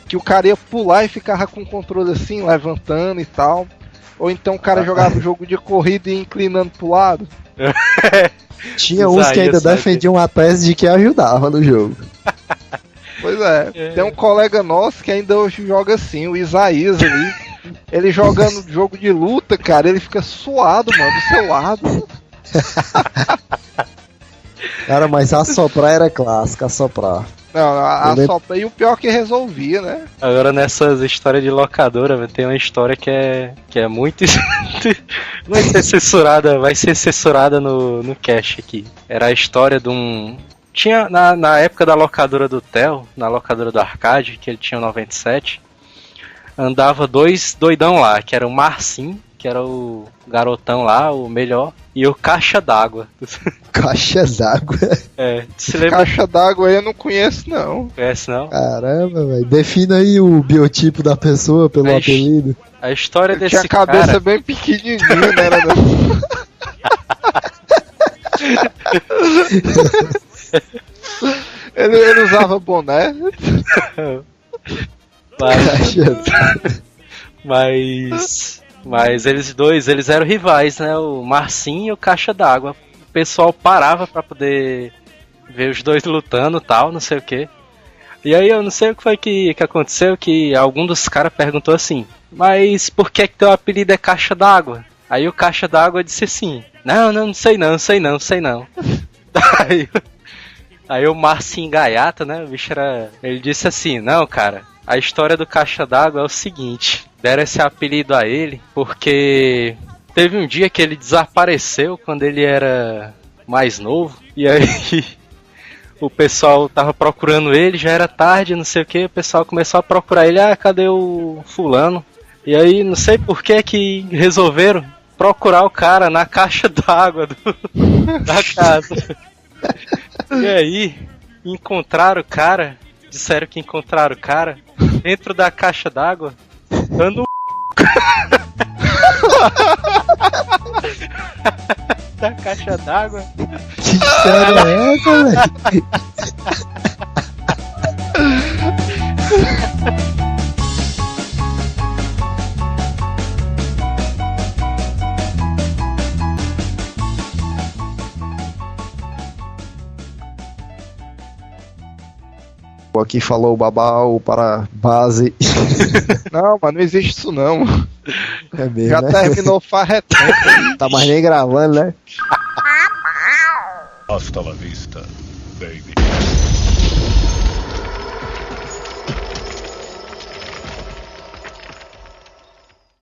Speaker 6: que o cara ia pular e ficava com o controle assim, levantando e tal. Ou então o cara jogava o jogo de corrida e inclinando pro lado.
Speaker 5: Tinha uns que ainda defendiam a tese de que ajudava no jogo.
Speaker 6: Pois é, tem um colega nosso que ainda hoje joga assim, o Isaías ali. Ele jogando jogo de luta, cara, ele fica suado, mano, do seu lado.
Speaker 5: Cara, mas assoprar era clássico, assoprar.
Speaker 6: Não, assoprar, e o pior que resolvia, né?
Speaker 4: Agora nessas histórias de locadora, tem uma história que é muito... vai ser censurada no cast aqui. Era a história de um... Tinha, na época da locadora do Theo, na locadora do Arcade, que ele tinha 97, andava dois doidão lá, que era o Marcinho, que era o garotão lá, o melhor, e o Caixa d'Água.
Speaker 5: Caixa d'Água?
Speaker 4: É, se lembra?
Speaker 6: Caixa d'Água aí eu não conheço, não.
Speaker 4: Conhece, não?
Speaker 5: Caramba, velho. Defina aí o biotipo da pessoa pelo apelido.
Speaker 4: A história desse
Speaker 6: cara... Tinha a cabeça bem pequenininha, né? ele usava boné.
Speaker 4: Mas eles eram rivais, né? O Marcinho e o Caixa d'Água. O pessoal parava pra poder ver os dois lutando e tal, não sei o que. E aí eu não sei o que foi que aconteceu, que algum dos caras perguntou assim, mas por que teu apelido é Caixa d'Água? Aí o Caixa d'Água disse assim, não sei não. Aí o Marcinho Gaiata, né, o bicho ele disse assim, não cara, a história do Caixa d'Água é o seguinte, deram esse apelido a ele porque teve um dia que ele desapareceu quando ele era mais novo, e aí o pessoal tava procurando ele, já era tarde, não sei o que, o pessoal começou a procurar ele, cadê o fulano? E aí, não sei por que resolveram procurar o cara na caixa d'água da casa. E aí, encontraram o cara, disseram que encontraram o cara dentro da caixa d'água, dando da caixa d'água.
Speaker 5: Que história é essa, velho? Aqui falou o Babau para base.
Speaker 6: Não, mas não existe isso não.
Speaker 5: É mesmo,
Speaker 6: Já
Speaker 5: né?
Speaker 6: terminou faz tempo.
Speaker 5: Tá mais nem gravando, né?
Speaker 3: Hasta la vista, baby.